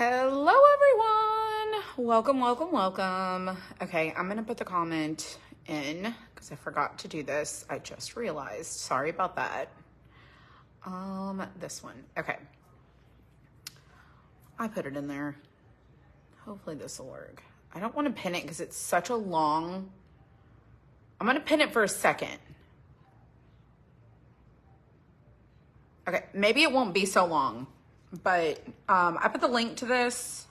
Hello everyone. Welcome. Okay, I'm gonna put the comment in because I forgot to do this. I just realized. Sorry about that. This one. Okay. I put it in there. Hopefully this will work. I don't want to pin it because it's such a long. I'm gonna pin it for a second. Okay, maybe it won't be so long. But I put the link to this.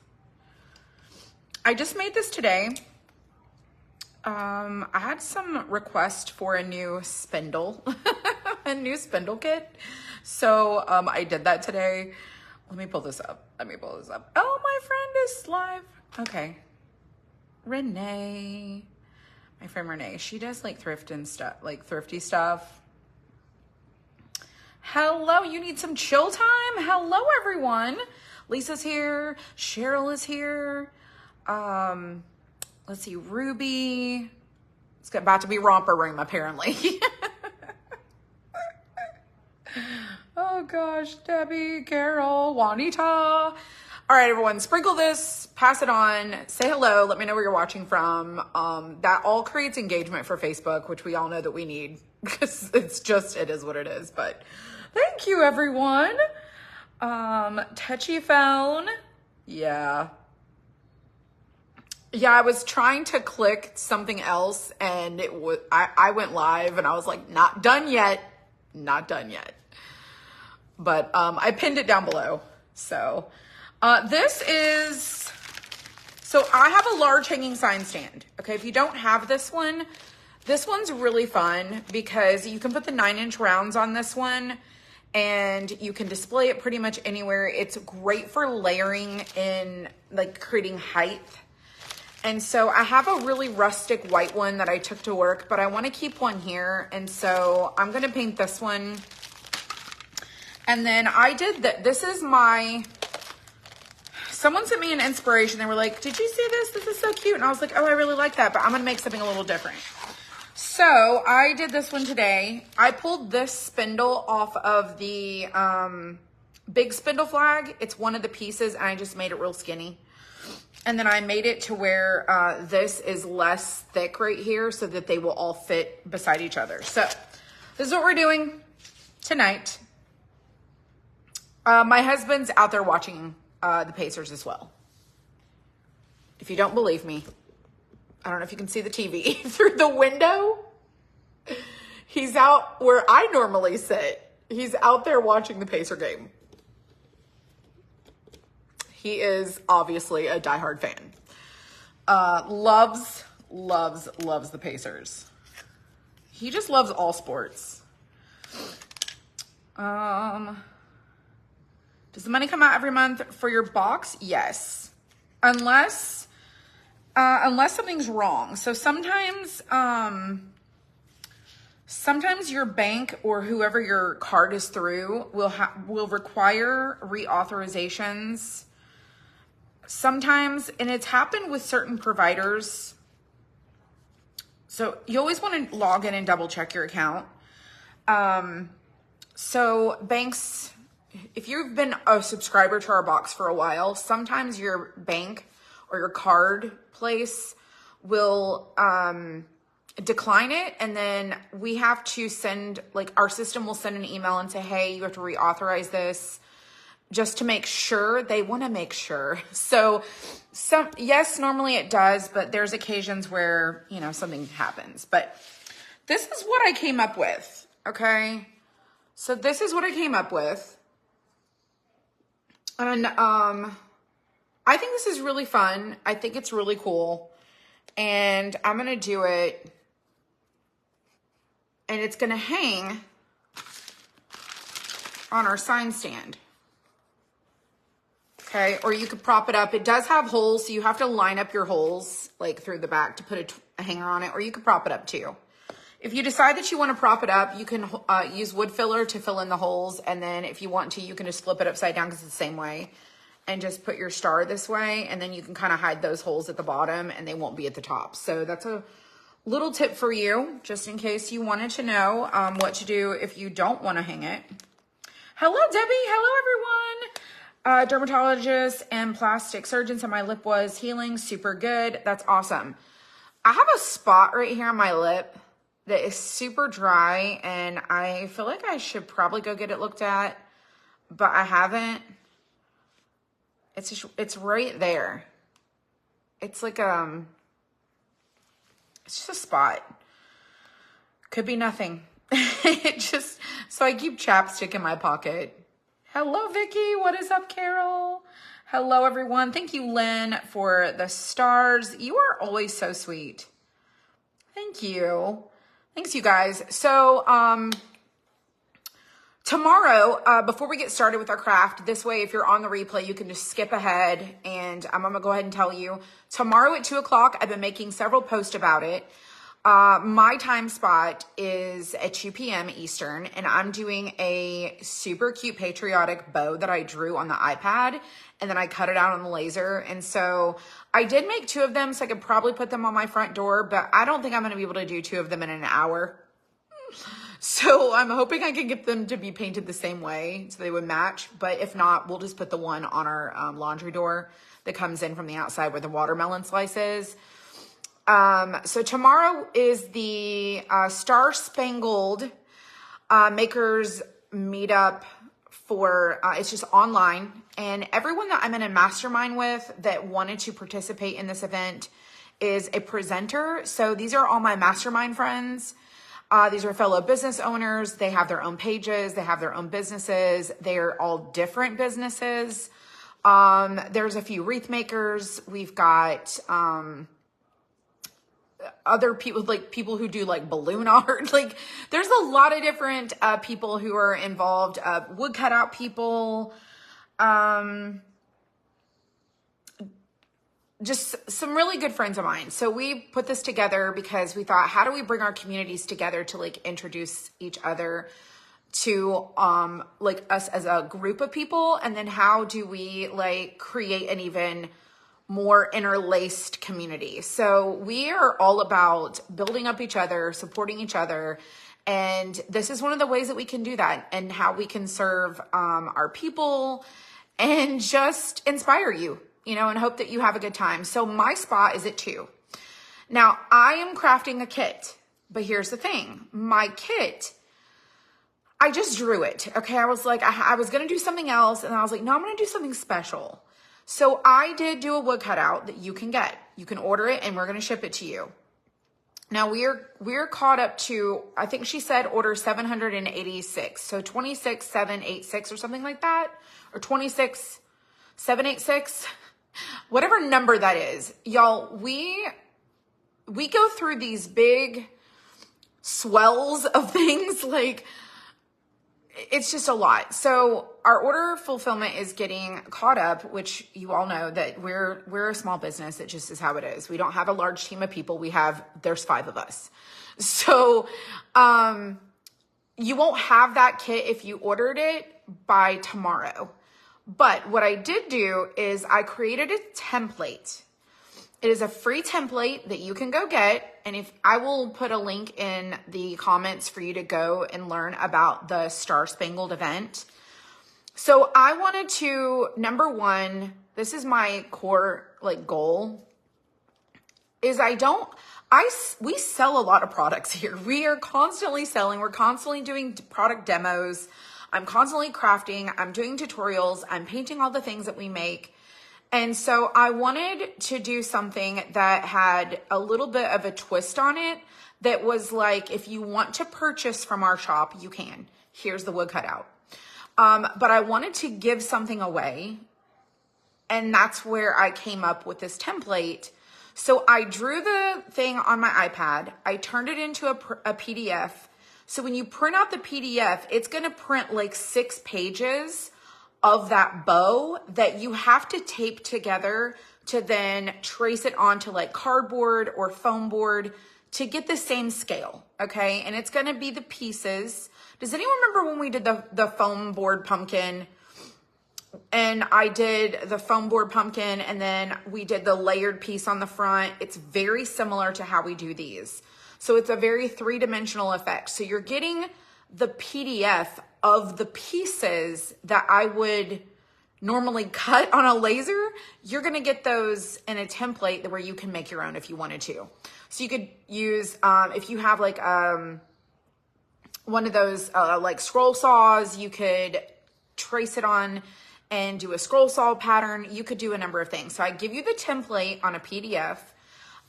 I just made this today. I had some request for a new spindle, a new spindle kit. So I did that today. Let me pull this up. Oh, my friend is live. Okay. Renee. My friend Renee. She does like thrift and stuff, like thrifty stuff. Hello, you need some chill time? Hello, everyone. Lisa's here. Cheryl is here. Let's see, Ruby. It's about to be romper room, apparently. Oh, gosh. Debbie, Carol, Juanita. All right, everyone. Sprinkle this. Pass it on. Say hello. Let me know where you're watching from. That all creates engagement for Facebook, which we all know that we need because it is what it is. But thank you, everyone. Touchy phone. Yeah, I was trying to click something else and I went live and I was like, not done yet. But I pinned it down below. So I have a large hanging sign stand. Okay, if you don't have this one's really fun because you can put the 9-inch rounds on this one and you can display it pretty much anywhere. It's great for layering in, like creating height. And so I have a really rustic white one that I took to work, but I want to keep one here. And so I'm going to paint this one. And then I did that. Someone sent me an inspiration. They were like, did you see this? This is so cute. And I was like, oh, I really like that, but I'm going to make something a little different. So I did this one today. I pulled this spindle off of the big spindle flag. It's one of the pieces and I just made it real skinny. And then I made it to where this is less thick right here so that they will all fit beside each other. So this is what we're doing tonight. My husband's out there watching the Pacers as well. If you don't believe me, I don't know if you can see the TV through the window. He's out where I normally sit. He's out there watching the Pacer game. He is obviously a diehard fan. Loves the Pacers. He just loves all sports. Does the money come out every month for your box? Yes. Unless something's wrong. So sometimes your bank or whoever your card is through will require reauthorizations. Sometimes, and it's happened with certain providers. So you always want to log in and double check your account. So banks, if you've been a subscriber to our box for a while, sometimes your bank or your card place will decline it, and then we have to send, like, our system will send an email and say, hey, you have to reauthorize this, just to make sure. They want to make sure. So yes, normally it does, but there's occasions where, something happens. But this is what I came up with, okay? So this is what I came up with. And I think this is really fun. I think it's really cool. And I'm going to do it. And it's going to hang on our sign stand. Okay, or you could prop it up. It does have holes, so you have to line up your holes like through the back to put a hanger on it, or you could prop it up too. If you decide that you want to prop it up, you can use wood filler to fill in the holes, and then if you want to, you can just flip it upside down because it's the same way, and just put your star this way, and then you can kind of hide those holes at the bottom, and they won't be at the top. So that's a little tip for you, just in case you wanted to know what to do if you don't want to hang it. Hello, Debbie. Hello, everyone. Dermatologist and plastic surgeon said my lip was healing. Super good. That's awesome. I have a spot right here on my lip that is super dry, and I feel like I should probably go get it looked at, but I haven't. It's right there. It's like, it's just a spot. Could be nothing. So I keep chapstick in my pocket. Hello, Vicky. What is up, Carol? Hello, everyone. Thank you, Lynn, for the stars. You are always so sweet. Thank you. Thanks, you guys. So, tomorrow, before we get started with our craft, this way, if you're on the replay, you can just skip ahead, and I'm going to go ahead and tell you. Tomorrow at 2 o'clock, I've been making several posts about it. My time spot is at 2 p.m. Eastern, and I'm doing a super cute patriotic bow that I drew on the iPad, and then I cut it out on the laser. And so I did make 2 of them, so I could probably put them on my front door, but I don't think I'm going to be able to do 2 of them in an hour. So I'm hoping I can get them to be painted the same way so they would match. But if not, we'll just put the one on our laundry door that comes in from the outside where the watermelon slice is. So tomorrow is the Star Spangled Makers Meetup for, it's just online. And everyone that I'm in a mastermind with that wanted to participate in this event is a presenter. So these are all my mastermind friends. These are fellow business owners. They have their own pages. They have their own businesses. They're all different businesses. There's a few wreath makers. We've got, other people, like people who do like balloon art. Like there's a lot of different, people who are involved, wood cutout people, just some really good friends of mine. So we put this together because we thought, how do we bring our communities together to like introduce each other to like us as a group of people? And then how do we like create an even more interlaced community? So we are all about building up each other, supporting each other. And this is one of the ways that we can do that, and how we can serve our people and just inspire you, you know, and hope that you have a good time. So my spot is at 2. Now I am crafting a kit, but here's the thing. My kit, I just drew it. Okay. I was like, I was going to do something else. And I was like, no, I'm going to do something special. So I did do a wood cutout that you can get. You can order it and we're going to ship it to you. Now we're caught up to, I think she said order 786. So 26786 or something like that, or 26786, whatever number that is. Y'all, we go through these big swells of things, like it's just a lot. So our order fulfillment is getting caught up, which you all know that we're a small business. It just is how it is. We don't have a large team of people. There's 5 of us. So, you won't have that kit if you ordered it by tomorrow. But what I did do is I created a template. It is a free template that you can go get. And if I will put a link in the comments for you to go and learn about the Star Spangled event. So I wanted to, number one, this is my core like goal, is we sell a lot of products here. We are constantly selling. We're constantly doing product demos. I'm constantly crafting. I'm doing tutorials. I'm painting all the things that we make. And so I wanted to do something that had a little bit of a twist on it that was like, if you want to purchase from our shop, you can. Here's the wood cutout. But I wanted to give something away. And that's where I came up with this template. So I drew the thing on my iPad. I turned it into a PDF. So when you print out the PDF, it's going to print like 6 pages of that bow that you have to tape together to then trace it onto like cardboard or foam board to get the same scale. Okay. And it's going to be the pieces. Does anyone remember when we did the foam board pumpkin? And I did the foam board pumpkin and then we did the layered piece on the front. It's very similar to how we do these. So it's a very 3-dimensional effect. So you're getting the PDF of the pieces that I would normally cut on a laser, you're gonna get those in a template where you can make your own if you wanted to. So you could use, if you have like one of those like scroll saws, you could trace it on and do a scroll saw pattern. You could do a number of things. So I give you the template on a PDF.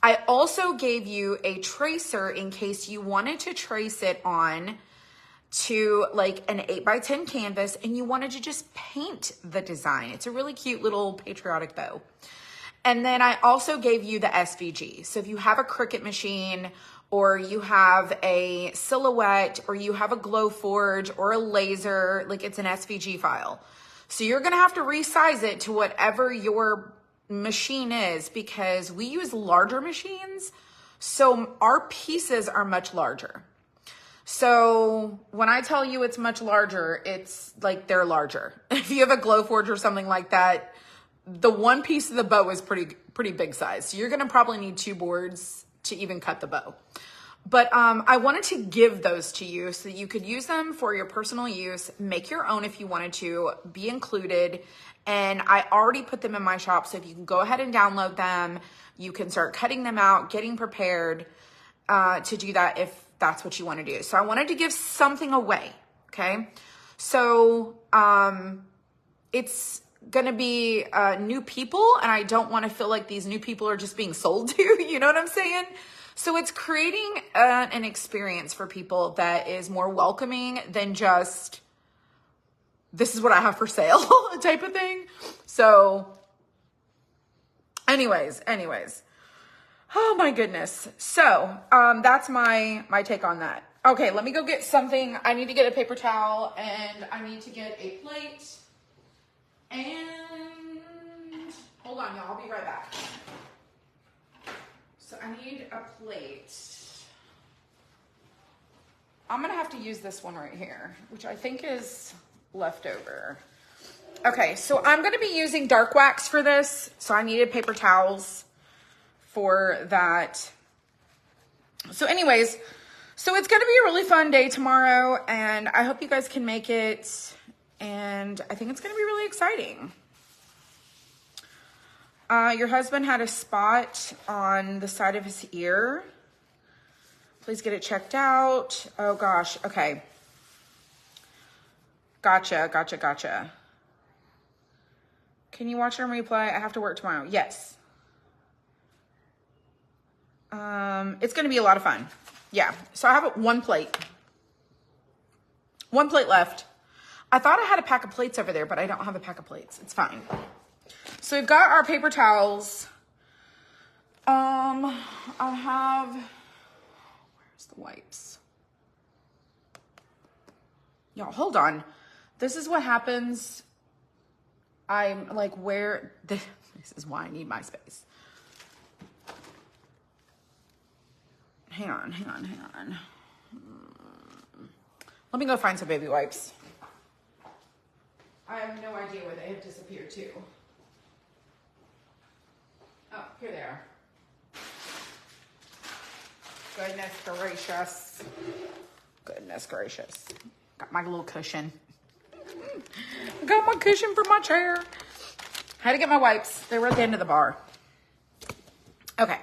I also gave you a tracer in case you wanted to trace it on to like an 8x10 canvas and you wanted to just paint the design. It's a really cute little patriotic bow. And then I also gave you the SVG. So if you have a Cricut machine, or you have a Silhouette, or you have a Glowforge or a laser, like it's an SVG file. So you're gonna have to resize it to whatever your machine is, because we use larger machines, so our pieces are much larger. So when I tell you it's much larger, it's like they're larger. If you have a Glowforge or something like that, the one piece of the bow is pretty big size. So you're gonna probably need 2 boards to even cut the bow. But I wanted to give those to you so that you could use them for your personal use, make your own if you wanted to, be included. And I already put them in my shop, so if you can go ahead and download them, you can start cutting them out, getting prepared to do that if that's what you want to do. So I wanted to give something away, okay? So it's gonna be new people, and I don't want to feel like these new people are just being sold to, you know what I'm saying? So it's creating an experience for people that is more welcoming than just, this is what I have for sale type of thing. So anyways, oh my goodness. So that's my take on that. Okay, let me go get something. I need to get a paper towel, and I need to get a plate. And hold on, y'all, I'll be right back. So I need a plate. I'm gonna have to use this one right here, which I think is leftover. Okay, so I'm gonna be using dark wax for this, so I needed paper towels for that. So anyways, so it's gonna be a really fun day tomorrow, and I hope you guys can make it, and I think it's gonna be really exciting. Your husband had a spot on the side of his ear. Please get it checked out. Oh gosh, okay. Gotcha. Can you watch it on replay? I have to work tomorrow. Yes. It's gonna be a lot of fun. Yeah, so I have one plate. One plate left. I thought I had a pack of plates over there, but I don't have a pack of plates. It's fine. So we've got our paper towels. I have, where's the wipes? Y'all, hold on. This is what happens. I'm like, this is why I need my space. Hang on. Let me go find some baby wipes. I have no idea where they have disappeared to. Oh, here they are. Goodness gracious. Got my little cushion. Got my cushion for my chair. Had to get my wipes. They were at the end of the bar. Okay.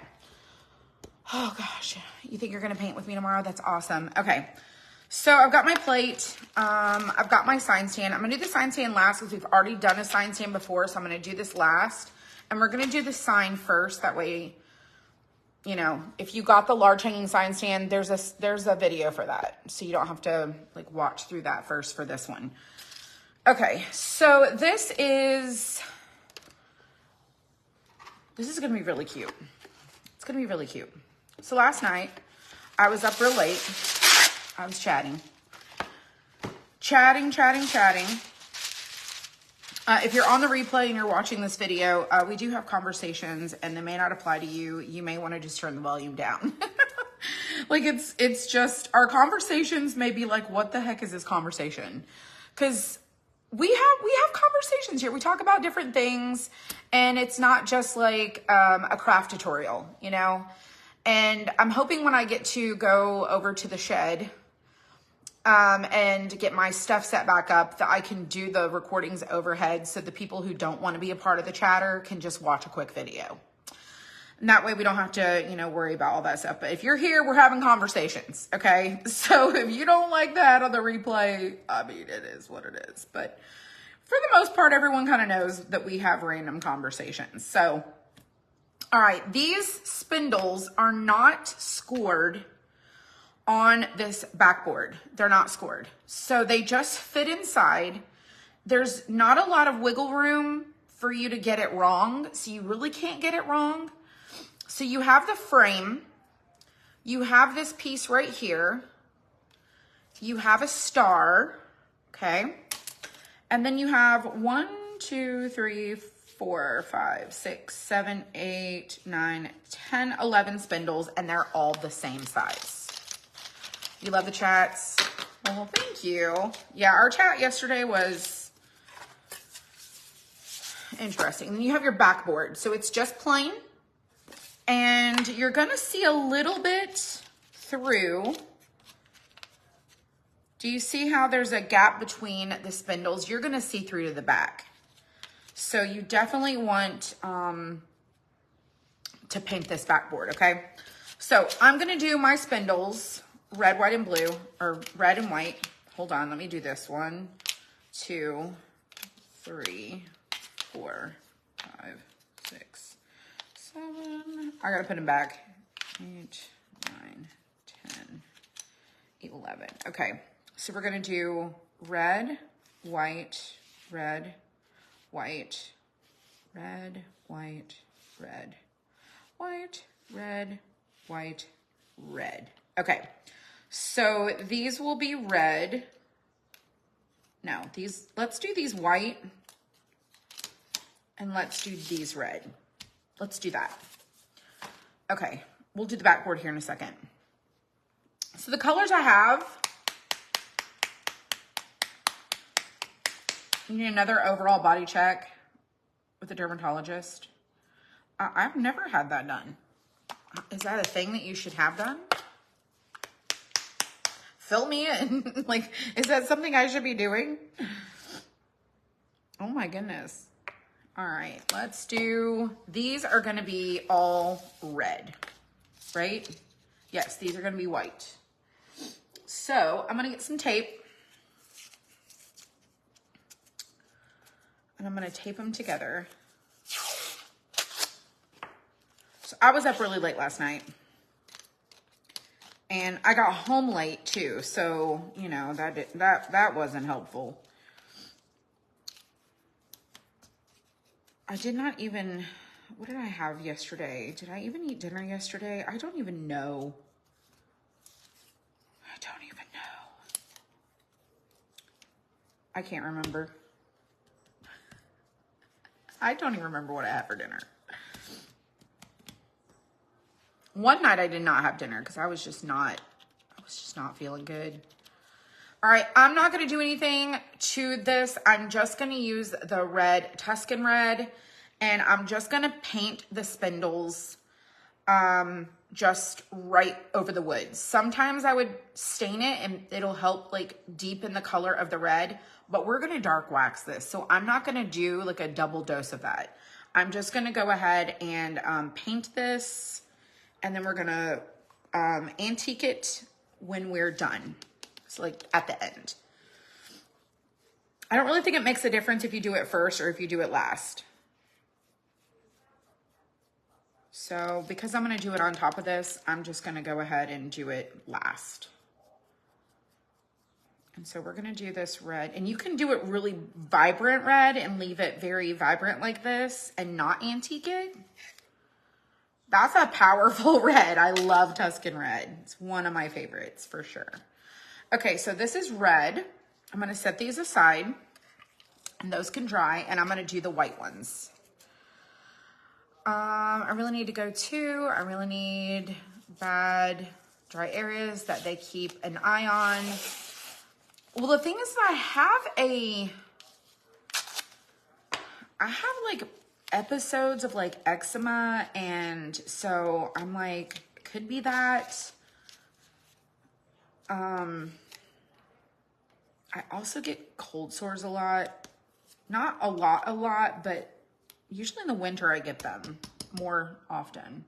Oh gosh. You think you're going to paint with me tomorrow? That's awesome. Okay. So I've got my plate. I've got my sign stand. I'm going to do the sign stand last because we've already done a sign stand before. So I'm going to do this last. And we're going to do the sign first. That way, you know, if you got the large hanging sign stand, there's a video for that. So you don't have to like watch through that first for this one. Okay. So this is going to be really cute. It's going to be really cute. So last night I was up real late. I was chatting. If you're on the replay and you're watching this video, we do have conversations and they may not apply to you. You may want to just turn the volume down. Like it's just, our conversations may be like, what the heck is this conversation? Because we have conversations here. We talk about different things, and it's not just like a craft tutorial, you know? And I'm hoping when I get to go over to the shed, and get my stuff set back up that I can do the recordings overhead so the people who don't want to be a part of the chatter can just watch a quick video. And that way we don't have to, you know, worry about all that stuff. But if you're here, we're having conversations, okay? So if you don't like that on the replay, I mean, it is what it is. But for the most part, everyone kind of knows that we have random conversations. So, all right, these spindles are not scored on this backboard. They're not scored. So they just fit inside. There's not a lot of wiggle room for you to get it wrong. So you really can't get it wrong. So you have the frame, you have this piece right here, you have a star, okay? And then you have 1, 2, 3, 4, 5, 6, 7, 8, 9, 10, 11 spindles, and they're all the same size. You love the chats? Well, thank you. Yeah, our chat yesterday was interesting. And then you have your backboard. So it's just plain. And you're gonna see a little bit through. Do you see how there's a gap between the spindles? You're gonna see through to the back. So you definitely want to paint this backboard, okay? So I'm gonna do my spindles, red, white, and blue, or red and white. Hold on, let me do this. 1, 2, 3, 4, 5, 6, 7. I gotta put them back. 8, 9, 10, 11. Okay, so we're gonna do red, white, red, white, red, white, red, white, red, white, red. Okay, so these will be red. No, let's do these white, and let's do these red. Let's do that. Okay, we'll do the backboard here in a second. So the colors I have, you need another overall body check with a dermatologist. I've never had that done. Is that a thing that you should have done? Fill me in. Like, is that something I should be doing? Oh my goodness. All right, let's do, these are gonna be all red, right? Yes, these are gonna be white. So I'm gonna get some tape and I'm gonna tape them together. So I was up really late last night and I got home late too. So, you know, that wasn't helpful. I did not even, what did I have yesterday? Did I even eat dinner yesterday? I don't even know. I don't even know. I can't remember. I don't even remember what I had for dinner. One night I did not have dinner because I was just not feeling good. All right, I'm not gonna do anything to this. I'm just gonna use the red, Tuscan red, and I'm just gonna paint the spindles just right over the wood. Sometimes I would stain it and it'll help like deepen the color of the red, but we're gonna dark wax this. So I'm not gonna do like a double dose of that. I'm just gonna go ahead and paint this, and then we're gonna antique it when we're done. So like at the end. I don't really think it makes a difference if you do it first or if you do it last. So because I'm gonna do it on top of this, I'm just gonna go ahead and do it last. And so we're gonna do this red, and you can do it really vibrant red and leave it very vibrant like this and not antique it. That's a powerful red. I love Tuscan red. It's one of my favorites for sure. Okay, so this is red. I'm gonna set these aside and those can dry, and I'm gonna do the white ones. I really need to go to, I really need bad dry areas that they keep an eye on. Well, the thing is that I have like episodes of like eczema, and so I'm like, could be that. I also get cold sores a lot. Not a lot, but usually in the winter I get them more often.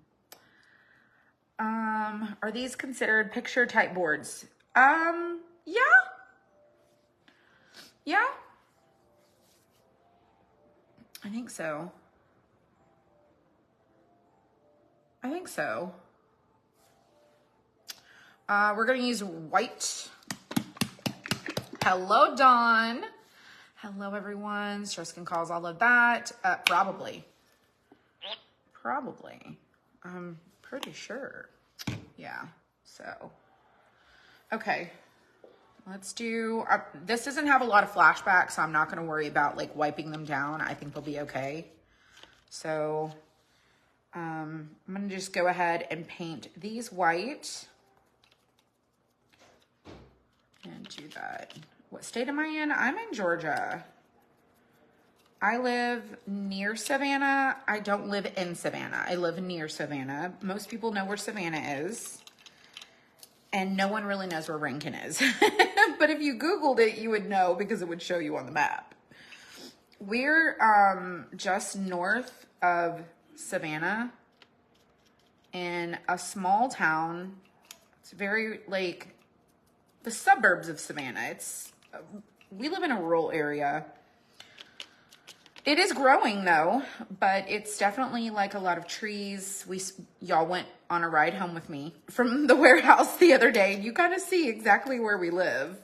Are these considered picture type boards? Yeah. Yeah. I think so. We're gonna use white. Hello, Dawn. Hello, everyone. Stress can cause all of that. Probably. I'm pretty sure. Yeah. So, okay. Let's do, this doesn't have a lot of flashbacks, so I'm not going to worry about like wiping them down. I think they'll be okay. So, I'm going to just go ahead and paint these white. And do that. What state am I in? I'm in Georgia. I live near Savannah. I don't live in Savannah. I live near Savannah. Most people know where Savannah is. And no one really knows where Rankin is. But if you Googled it, you would know because it would show you on the map. We're just north of Savannah in a small town. It's very like the suburbs of Savannah. We live in a rural area. It is growing though, but it's definitely like a lot of trees. Y'all went on a ride home with me from the warehouse the other day, and you kind of see exactly where we live.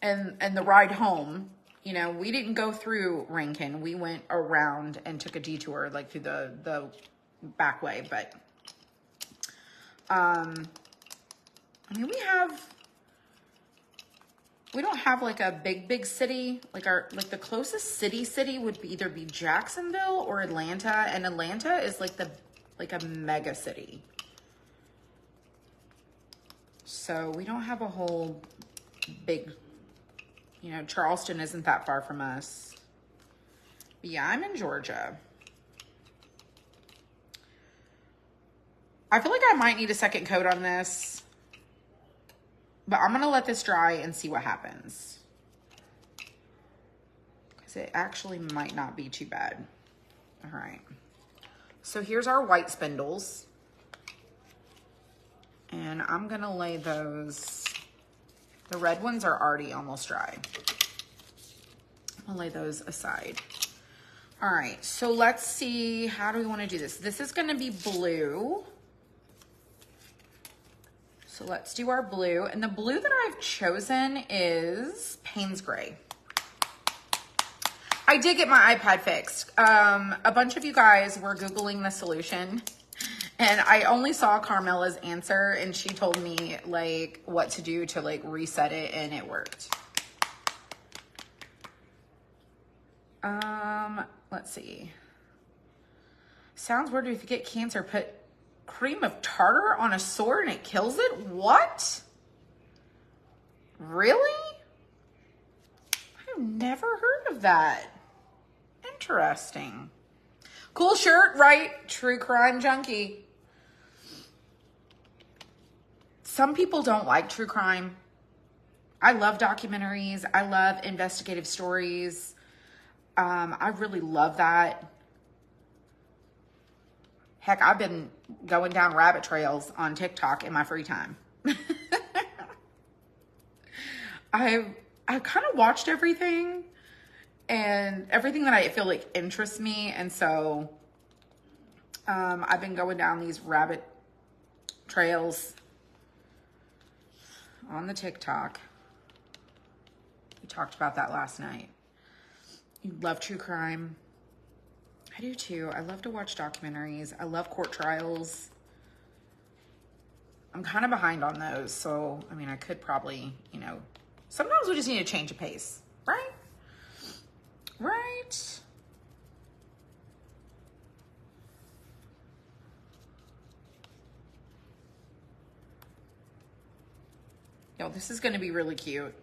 And the ride home, you know, we didn't go through Rankin. We went around and took a detour like through the back way, but I mean, we don't have like a big city. Like the closest city would either be Jacksonville or Atlanta. And Atlanta is like a mega city. So we don't have a whole big, you know, Charleston isn't that far from us. But yeah, I'm in Georgia. I feel like I might need a second coat on this. But I'm going to let this dry and see what happens. Because it actually might not be too bad. All right. So here's our white spindles. And I'm going to lay those. The red ones are already almost dry. I'll lay those aside. All right. So let's see. How do we want to do this? This is going to be blue. So let's do our blue. And the blue that I've chosen is Payne's Gray. I did get my iPad fixed. A bunch of you guys were Googling the solution. And I only saw Carmela's answer. And she told me like what to do to like reset it. And it worked. Let's see. Sounds weird if you get cancer, put cream of tartar on a sore and it kills it? What? Really? I've never heard of that. Interesting. Cool shirt, right? True crime junkie. Some people don't like true crime. I love documentaries. I love investigative stories. I really love that. Heck, I've been going down rabbit trails on TikTok in my free time. I've kind of watched everything and everything that I feel like interests me. And so I've been going down these rabbit trails on the TikTok. We talked about that last night. You love true crime. I do too. I love to watch documentaries. I love court trials. I'm kind of behind on those. So, I mean, I could probably, you know, sometimes we just need to change a pace, right? Right? Yo, this is going to be really cute.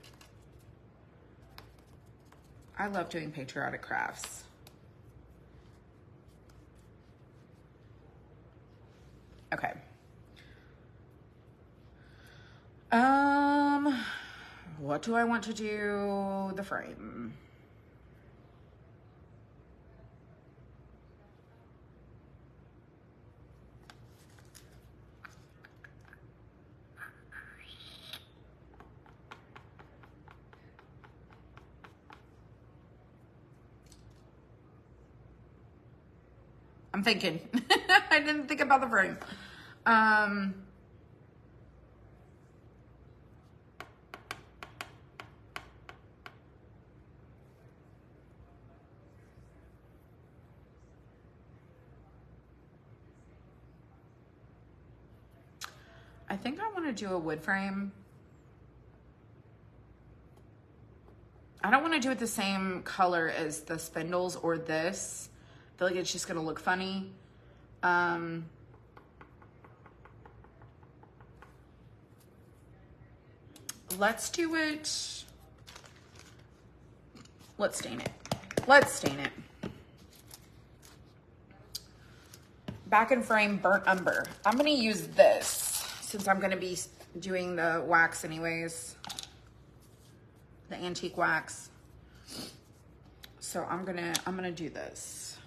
I love doing patriotic crafts. what do I want to do? The frame. I'm thinking. I didn't think about the frame. I think I want to do a wood frame. I don't want to do it the same color as the spindles or this. I feel like it's just going to look funny. Let's do it. Let's stain it. Let's stain it. Back and frame burnt umber. I'm going to use this since I'm going to be doing the wax anyways. The antique wax. So I'm gonna do this.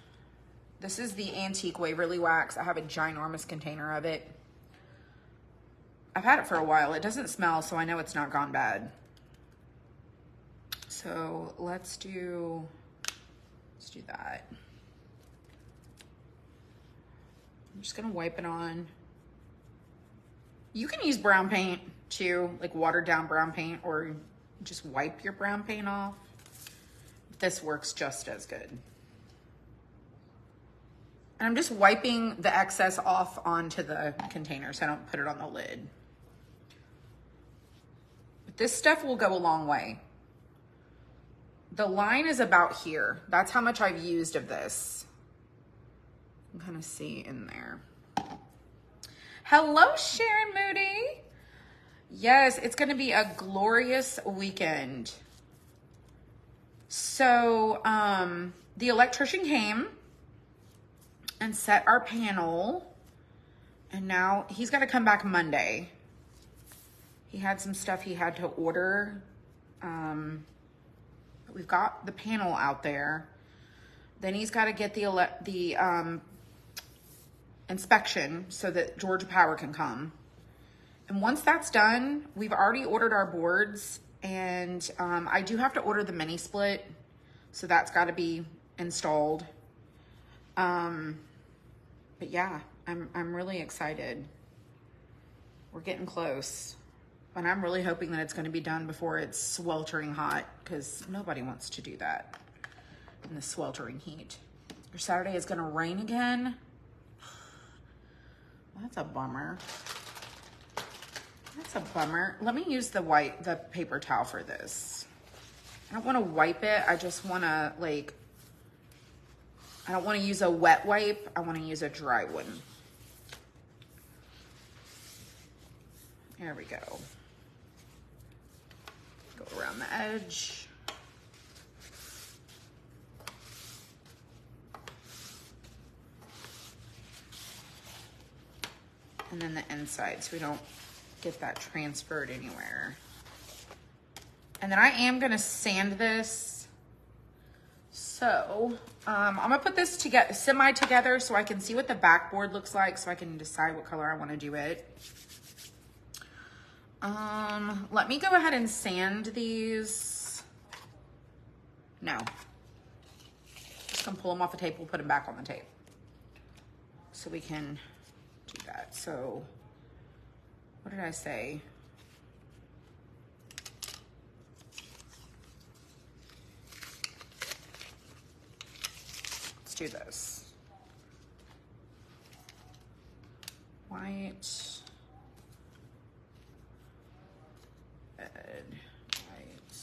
This is the antique Waverly wax. I have a ginormous container of it. I've had it for a while. It doesn't smell, so I know it's not gone bad. So let's do that. I'm just gonna wipe it on. You can use brown paint too, like watered down brown paint, or just wipe your brown paint off. This works just as good. And I'm just wiping the excess off onto the container so I don't put it on the lid. But this stuff will go a long way. The line is about here. That's how much I've used of this. You can kind of see in there. Hello, Sharon Moody. Yes, it's going to be a glorious weekend. So, the electrician came and set our panel, and now he's got to come back Monday. He had some stuff he had to order. But we've got the panel out there. Then he's got to get the inspection so that Georgia Power can come. And once that's done, we've already ordered our boards, and I do have to order the mini split, so that's got to be installed. But yeah, I'm really excited. We're getting close, and I'm really hoping that it's going to be done before it's sweltering hot, because nobody wants to do that in the sweltering heat. Your Saturday is going to rain again. That's a bummer. That's a bummer. Let me use the paper towel for this. I don't want to wipe it. I just want to I don't want to use a wet wipe. I want to use a dry one. There we go. Go around the edge. And then the inside, so we don't get that transferred anywhere. And then I am gonna sand this. So I'm gonna put this together, semi together, so I can see what the backboard looks like, so I can decide what color I want to do it. Let me go ahead and sand these. No, just gonna pull them off the tape. We'll put them back on the tape so we can do that. So what did I say? Let's do this. White, red, white.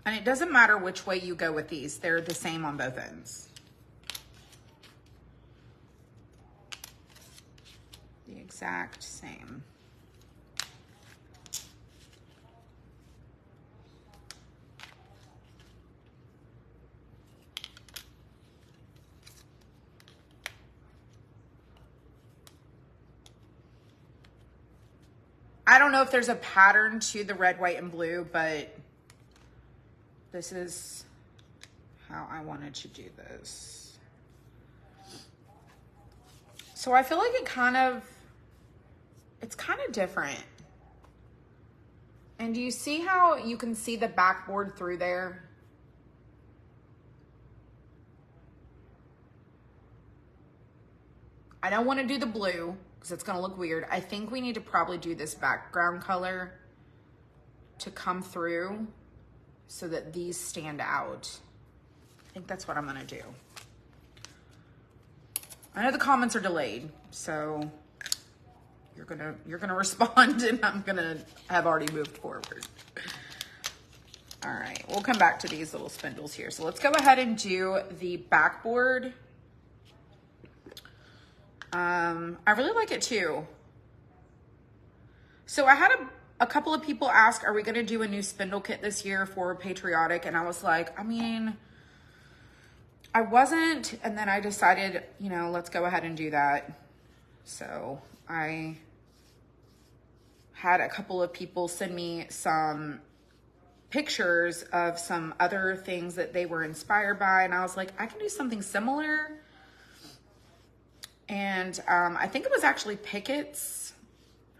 And it doesn't matter which way you go with these. They're the same on both ends. The exact same. I don't know if there's a pattern to the red, white, and blue, but this is how I wanted to do this. So I feel like it's kind of different. And do you see how you can see the backboard through there? I don't want to do the blue because it's going to look weird. I think we need to probably do this background color to come through so that these stand out. I think that's what I'm going to do. I know the comments are delayed, so you're gonna respond, and I'm gonna have already moved forward. All right, we'll come back to these little spindles here. So let's go ahead and do the backboard. I really like it too. So I had a couple of people ask, are we gonna do a new spindle kit this year for Patriotic? And I was like, I mean, I wasn't, and then I decided, you know, let's go ahead and do that. So I had a couple of people send me some pictures of some other things that they were inspired by, and I was like, I can do something similar. And I think it was actually Pickett's,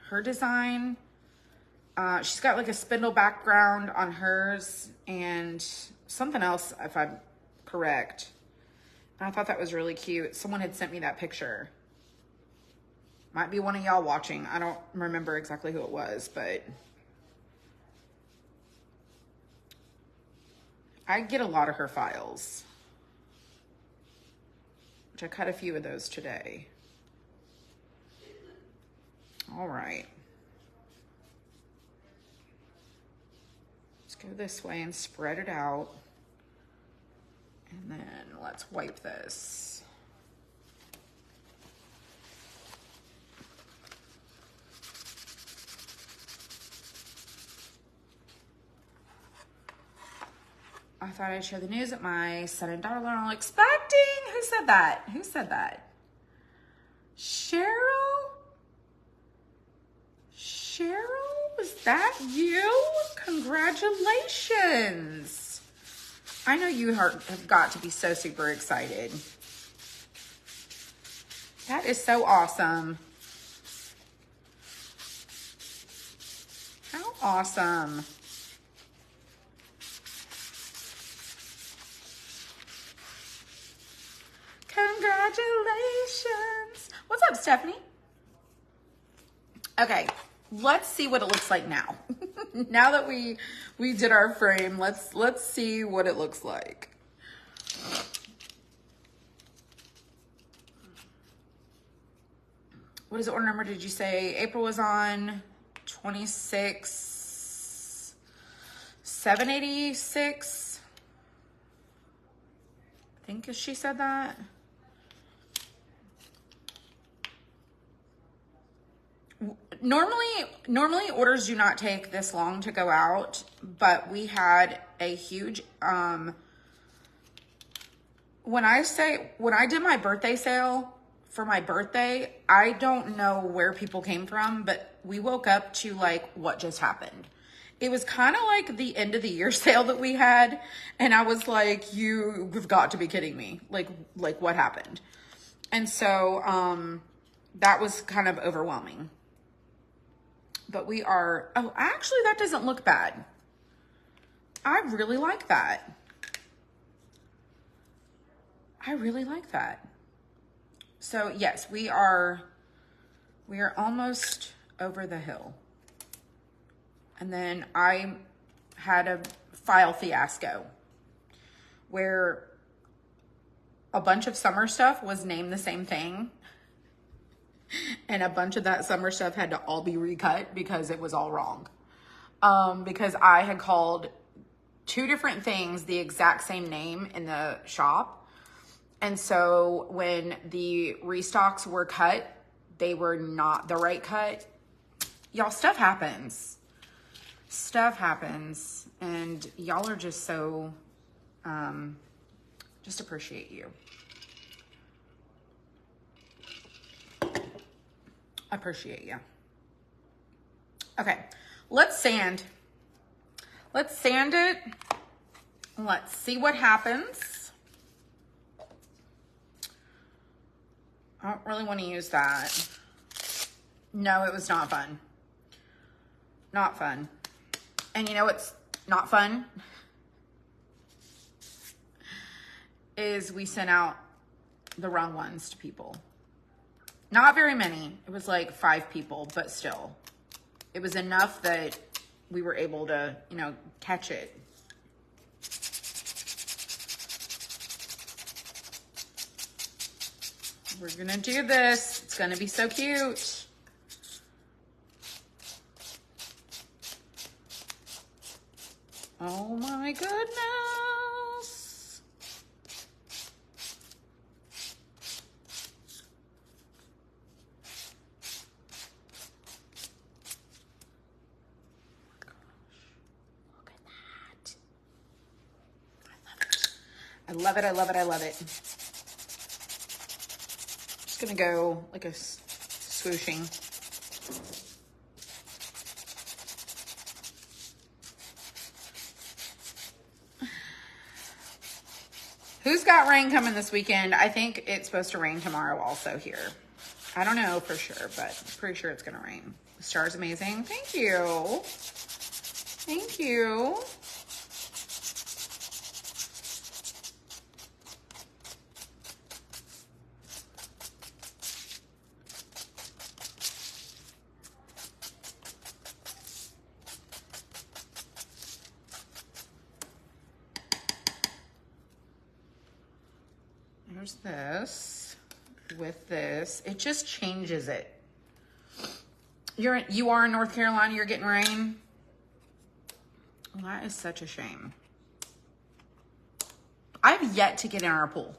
her design. She's got like a spindle background on hers and something else, if I'm correct. And I thought that was really cute. Someone had sent me that picture. Might be one of y'all watching. I don't remember exactly who it was, but I get a lot of her files, which I cut a few of those today. All right. Let's go this way and spread it out. And then let's wipe this. I thought I'd share the news that my son and daughter are all expecting. Who said that? Who said that? Cheryl? Cheryl, was that you? Congratulations. I know you have got to be so super excited. That is so awesome. How awesome. Congratulations. What's up, Stephanie? Okay, let's see what it looks like now. Now that we did our frame, let's see what it looks like. What is the order number? Did you say April was on 26,786? I think she said that. Normally orders do not take this long to go out, but we had a huge, when I did my birthday sale for my birthday, I don't know where people came from, but we woke up to like what just happened. It was kind of like the end of the year sale that we had. And I was like, you've got to be kidding me. Like what happened? And so, that was kind of overwhelming. But we are, oh, actually that doesn't look bad. I really like that. I really like that. So yes, we are almost over the hill. And then I had a file fiasco where a bunch of summer stuff was named the same thing. And a bunch of that summer stuff had to all be recut because it was all wrong. Because I had called two different things the exact same name in the shop. And so when the restocks were cut, they were not the right cut. Y'all, stuff happens. Stuff happens. And y'all are just so, just appreciate you. Appreciate you. Okay, let's sand. Let's sand it. Let's see what happens. I don't really want to use that. No, it was not fun. Not fun. And you know what's not fun? Is we sent out the wrong ones to people. Not very many. It was like 5 people, but still. It was enough that we were able to, you know, catch it. We're gonna do this. It's gonna be so cute. Oh my goodness. Look at that. I love it. I love it. I love it. Just gonna go like a swooshing. Who's got rain coming this weekend? I think it's supposed to rain tomorrow also here. I don't know for sure, but I'm pretty sure it's gonna rain. The star's amazing. Thank you. Thank you. There's this with this. It just changes it. You are in North Carolina, you're getting rain. Well, that is such a shame. I've yet to get in our pool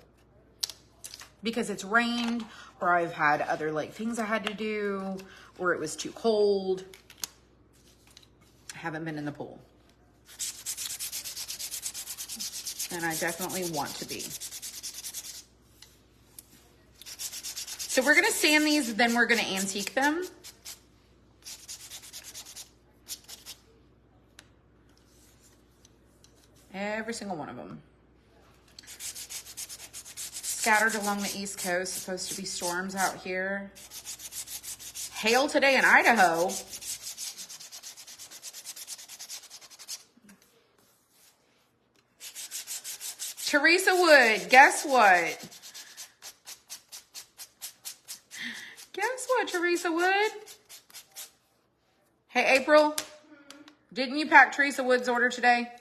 because it's rained, or I've had other like things I had to do, or it was too cold. I haven't been in the pool. And I definitely want to be. So we're gonna sand these, then we're gonna antique them. Every single one of them. Scattered along the East Coast, supposed to be storms out here. Hail today in Idaho. Teresa Wood, guess what? Guess what, Teresa Wood? Hey, April, didn't you pack Teresa Wood's order today?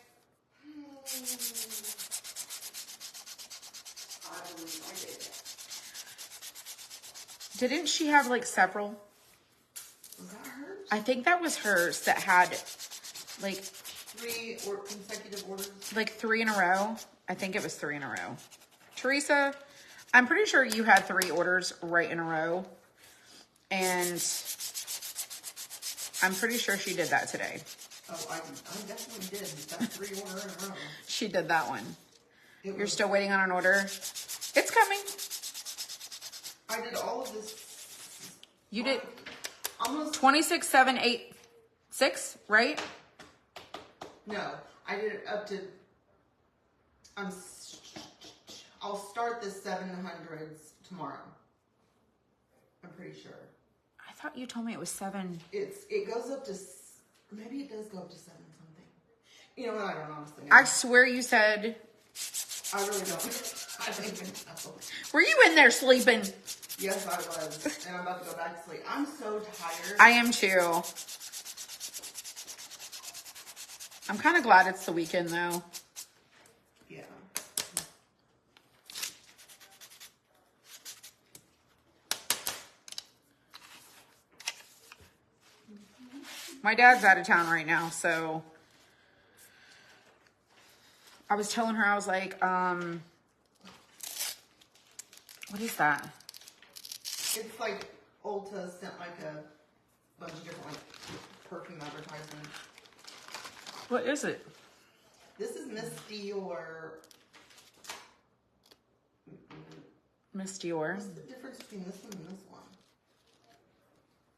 Didn't she have like several? Was that hers? I think that was hers that had like 3 or consecutive orders. Like 3 in a row. I think it was 3 in a row. Teresa, I'm pretty sure you had 3 orders right in a row. And I'm pretty sure she did that today. Oh, I definitely did. That 3 order in a row. She did that one. You're still waiting on an order? It's coming. I did all of this. You did almost 26, 7, 8, 6, right? No, I did it up to. I'll start the 700s tomorrow. I'm pretty sure. I thought you told me it was 7. It goes up to, maybe it does go up to 7 something. You know what? I don't honestly know. I swear you said. I really don't. I don't even know. Were you in there sleeping? Yes, I was, and I'm about to go back to sleep. I'm so tired. I am too. I'm kind of glad it's the weekend though. Yeah. My dad's out of town right now, so I was telling her, I was like, what is that? It's like Ulta sent like a bunch of different like perfume advertisements. What is it? This is Miss Dior. Miss Dior. What's the difference between this one and this one?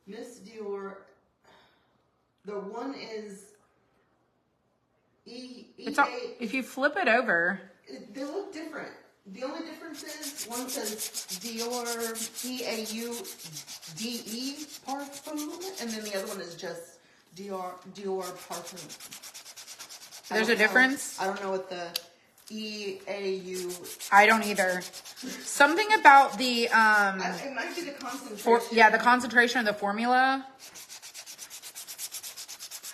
Miss Dior The one is If you flip it over. They look different. The only difference is one says Dior P-A-U-D-E Parfum, and then the other one is just Dior Parfum. There's a difference? I don't know what the E-A-U... I don't either. Something about the... it might be the concentration. the concentration of the formula.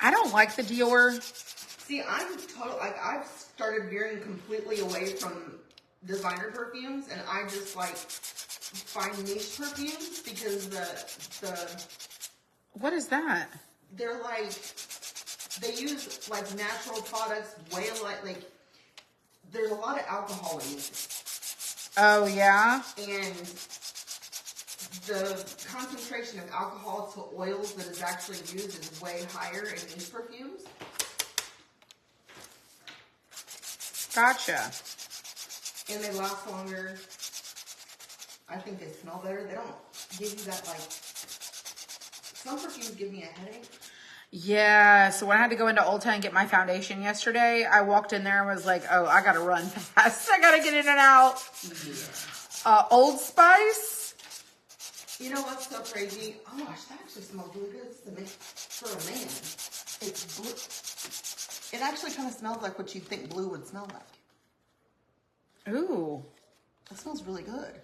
I don't like the Dior. See, I've started veering completely away from designer perfumes, and I just like find niche perfumes because the what is that? They're like, they use like natural products, way like there's a lot of alcohol in it. Oh yeah. And the concentration of alcohol to oils that is actually used is way higher in these perfumes. Gotcha. And they last longer. I think they smell better. They don't give you that, like, some perfumes give me a headache. Yeah, so when I had to go into Ulta and get my foundation yesterday, I walked in there and was like, oh, I gotta run fast. I gotta get in and out. Yeah. Old Spice. You know what's so crazy? Oh gosh, that actually smells really good for a man. It's blue. It actually kind of smells like what you think blue would smell like. Ooh. That smells really good.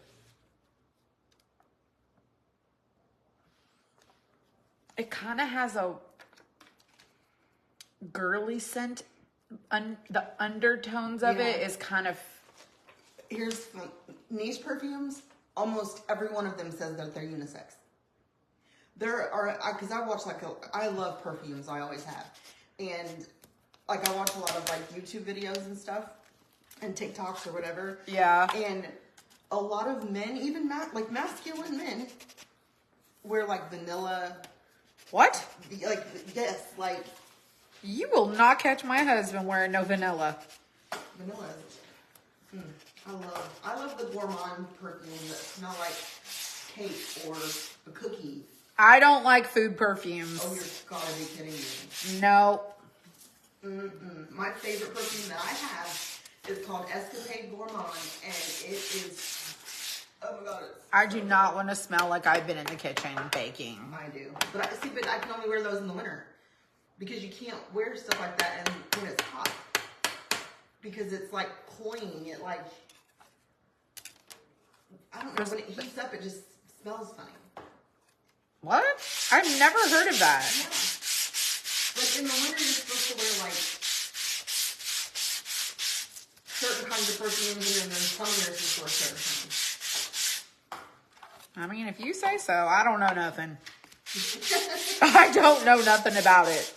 It kind of has a girly scent. The undertones of it is kind of... Here's niche perfumes. Almost every one of them says that they're unisex. There are, because I watch I love perfumes. I always have. And like I watch a lot of like YouTube videos and stuff and TikToks or whatever. Yeah. And a lot of men, even like masculine men, wear like vanilla. What? Like, yes, like. You will not catch my husband wearing no vanilla. Vanilla is, I love the gourmand perfumes that smell like cake or a cookie. I don't like food perfumes. Oh, you're gotta be kidding me. No. My favorite perfume that I have is called Escapade Gourmand, and it is, oh my god. I do not want to smell like I've been in the kitchen baking. I do. But I can only wear those in the winter. Because you can't wear stuff like that when it's hot. Because it's like cloying. It like, I don't know, when it heats up, it just smells funny. What? I've never heard of that. Yeah. Like in the winter, you're supposed to wear like certain kinds of perfumes, and then in summer, you're supposed to wear certain kinds. I mean, if you say so, I don't know nothing. I don't know nothing about it.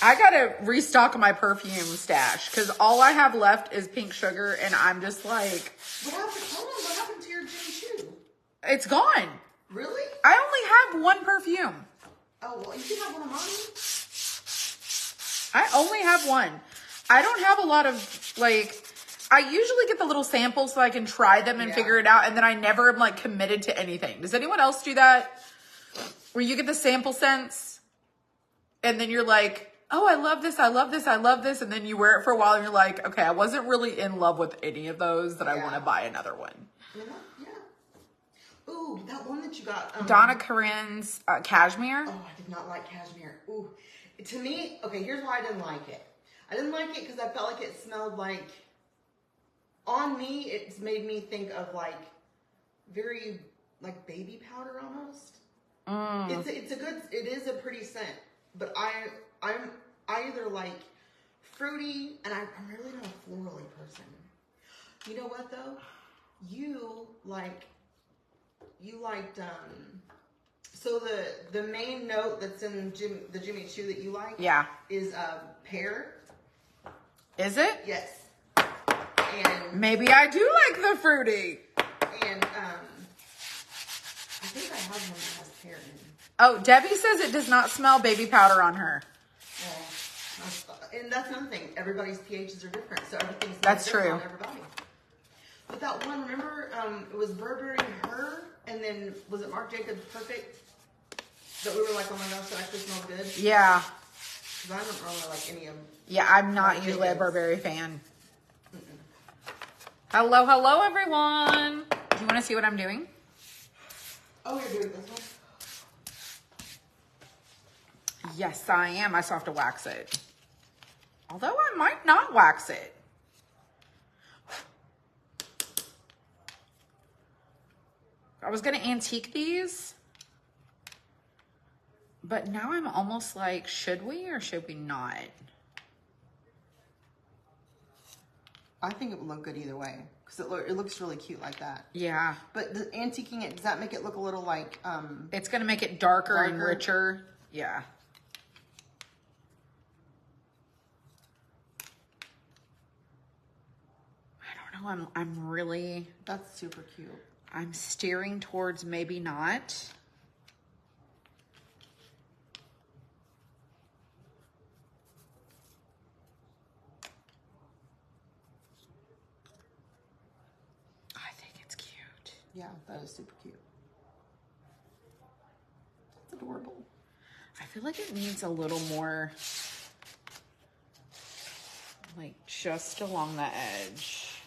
I gotta restock my perfume stash because all I have left is pink sugar, and I'm just like, what happened to your Jimmy Choo? It's gone. Really? I only have one perfume. Oh, well, you can have one of mine. I only have one. I don't have a lot of, like, I usually get the little samples so I can try them and figure it out, and then I never am, like, committed to anything. Does anyone else do that? Where you get the sample scents, and then you're like, oh, I love this, I love this, I love this, and then you wear it for a while, and you're like, okay, I wasn't really in love with any of those that I want to buy another one. Yeah. Ooh, that one that you got. Donna Karen's cashmere. Oh, I did not like cashmere. Ooh. To me, okay, here's why I didn't like it. I didn't like it because I felt like it smelled like, on me, it's made me think of like, very, like baby powder almost. It is a pretty scent, but I'm either like fruity, and I'm really not a florally person. You know what though? You liked, so the main note that's in the Jimmy Choo that you like is pear. Is it? Yes. And maybe I do like the fruity. And I think I have one that has pear in it. Oh, Debbie says it does not smell baby powder on her. And that's another thing. Everybody's pHs are different, so everything's that's different true on everybody. But that one, remember, it was Burberry Her, and then was it Marc Jacobs Perfect? That we were like, oh my gosh, that actually smells good. Yeah. Because I don't really like any of them. Yeah, I'm not usually a Burberry fan. Hello, hello, everyone. Do you want to see what I'm doing? Oh, you're doing this one? Yes, I am. I still have to wax it. Although I might not wax it. I was going to antique these. But now I'm almost like, should we or should we not? I think it would look good either way. Because it looks really cute like that. Yeah. But the antiquing it, does that make it look a little like... It's going to make it darker and richer. Yeah. I don't know. I'm really... That's super cute. I'm steering towards maybe not. Yeah, that is super cute. That's adorable. I feel like it needs a little more, like just along the edge.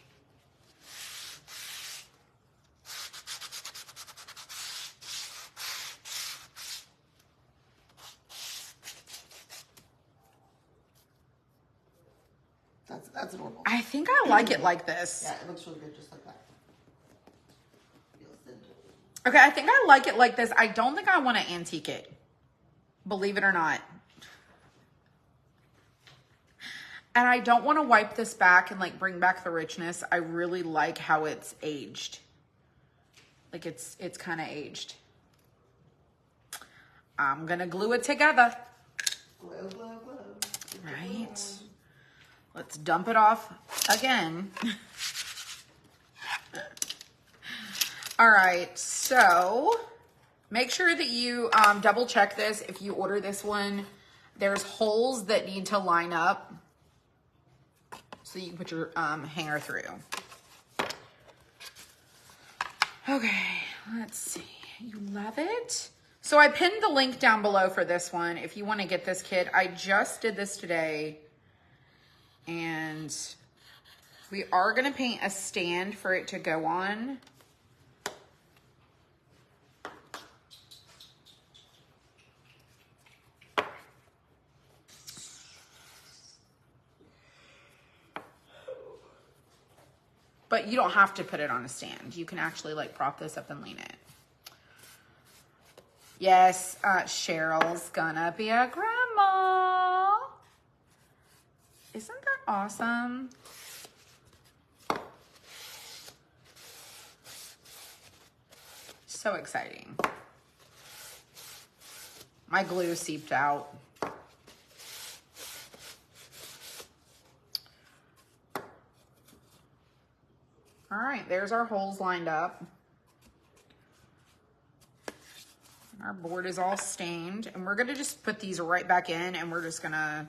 That's adorable. I think I like it like this. Yeah, it looks really good just like that. Okay, I think I like it like this. I don't think I want to antique it. Believe it or not. And I don't want to wipe this back and like bring back the richness. I really like how it's aged. Like it's kind of aged. I'm going to glue it together. Glue, glue, glue. Right. Let's dump it off again. All right, so make sure that you double check this. If you order this one, there's holes that need to line up so you can put your hanger through. Okay, let's see. You love it? So I pinned the link down below for this one if you want to get this kit. I just did this today, and we are going to paint a stand for it to go on. But you don't have to put it on a stand. You can actually like prop this up and lean it. Yes, Cheryl's gonna be a grandma. Isn't that awesome? So exciting. My glue seeped out. All right, there's our holes lined up. Our board is all stained, and we're gonna just put these right back in, and we're just gonna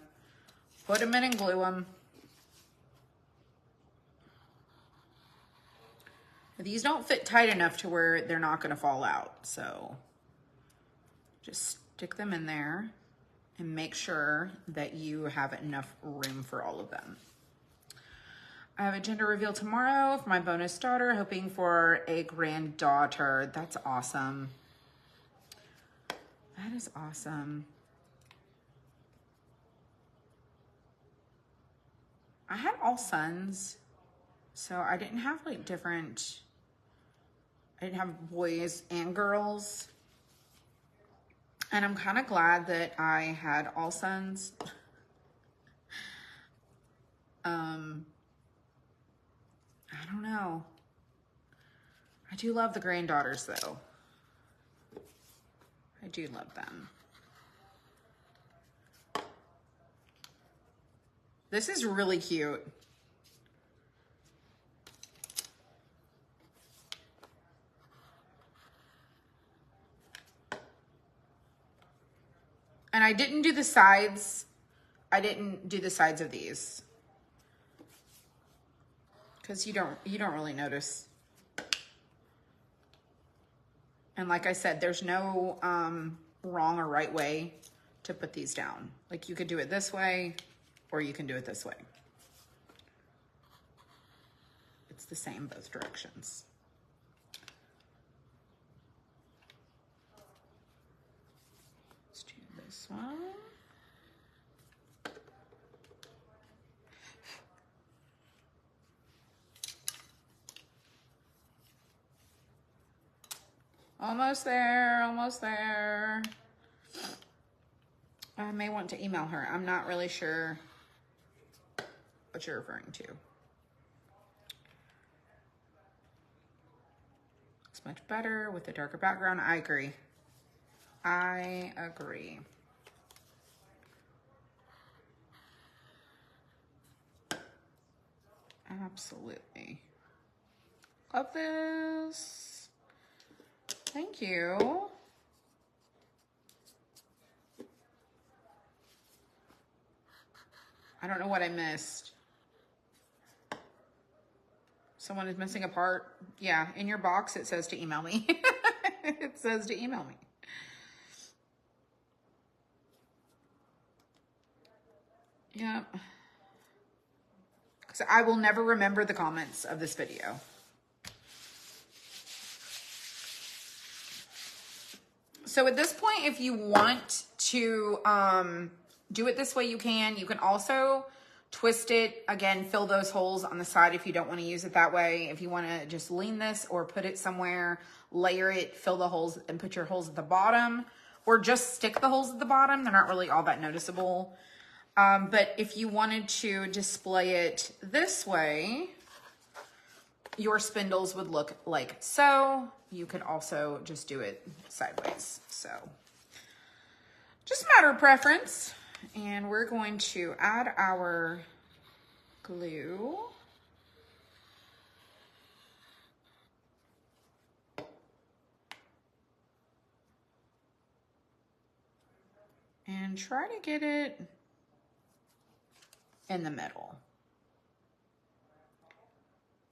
put them in and glue them. These don't fit tight enough to where they're not gonna fall out, so just stick them in there and make sure that you have enough room for all of them. I have a gender reveal tomorrow for my bonus daughter, hoping for a granddaughter. That's awesome. That is awesome. I had all sons, so I didn't have like different, I didn't have boys and girls. And I'm kind of glad that I had all sons. I don't know. I do love the granddaughters though. I do love them. This is really cute. And I didn't do the sides. I didn't do the sides of these, because you don't really notice. And like I said, there's no wrong or right way to put these down. Like you could do it this way or you can do it this way. It's the same both directions. Let's do this one. Almost there, almost there. I may want to email her. I'm not really sure what you're referring to. It's much better with a darker background. I agree. I agree. Absolutely. Love this. Thank you. I don't know what I missed. Someone is missing a part. Yeah, in your box it says to email me. It says to email me. Yep. Because I will never remember the comments of this video. So at this point, if you want to do it this way, you can. You can also twist it. Again, fill those holes on the side if you don't want to use it that way. If you want to just lean this or put it somewhere, layer it, fill the holes and put your holes at the bottom. Or just stick the holes at the bottom. They're not really all that noticeable. But if you wanted to display it this way, your spindles would look like so. You could also just do it sideways. So just a matter of preference. And we're going to add our glue. And try to get it in the middle.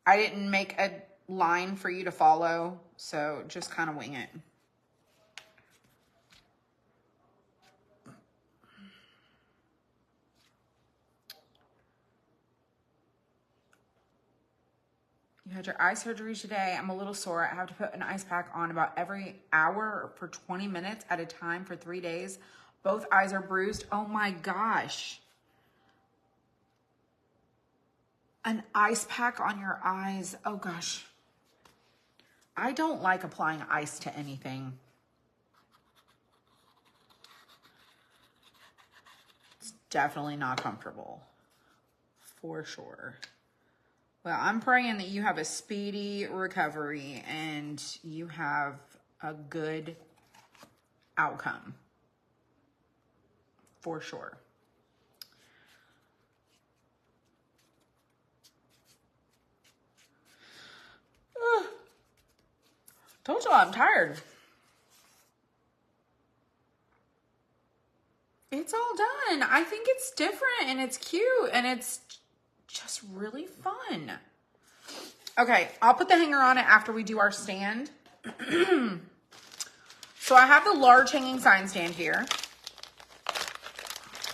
I didn't make a line for you to follow, so just kind of wing it. You had your eye surgery today. I'm a little sore. I have to put an ice pack on about every hour for 20 minutes at a time for 3 days. Both eyes are bruised. Oh my gosh. An ice pack on your eyes. Oh gosh. I don't like applying ice to anything. It's definitely not comfortable. For sure. Well, I'm praying that you have a speedy recovery and you have a good outcome. For sure. Told you I'm tired. It's all done. I think it's different and it's cute and it's just really fun. Okay, I'll put the hanger on it after we do our stand. So I have the large hanging sign stand here.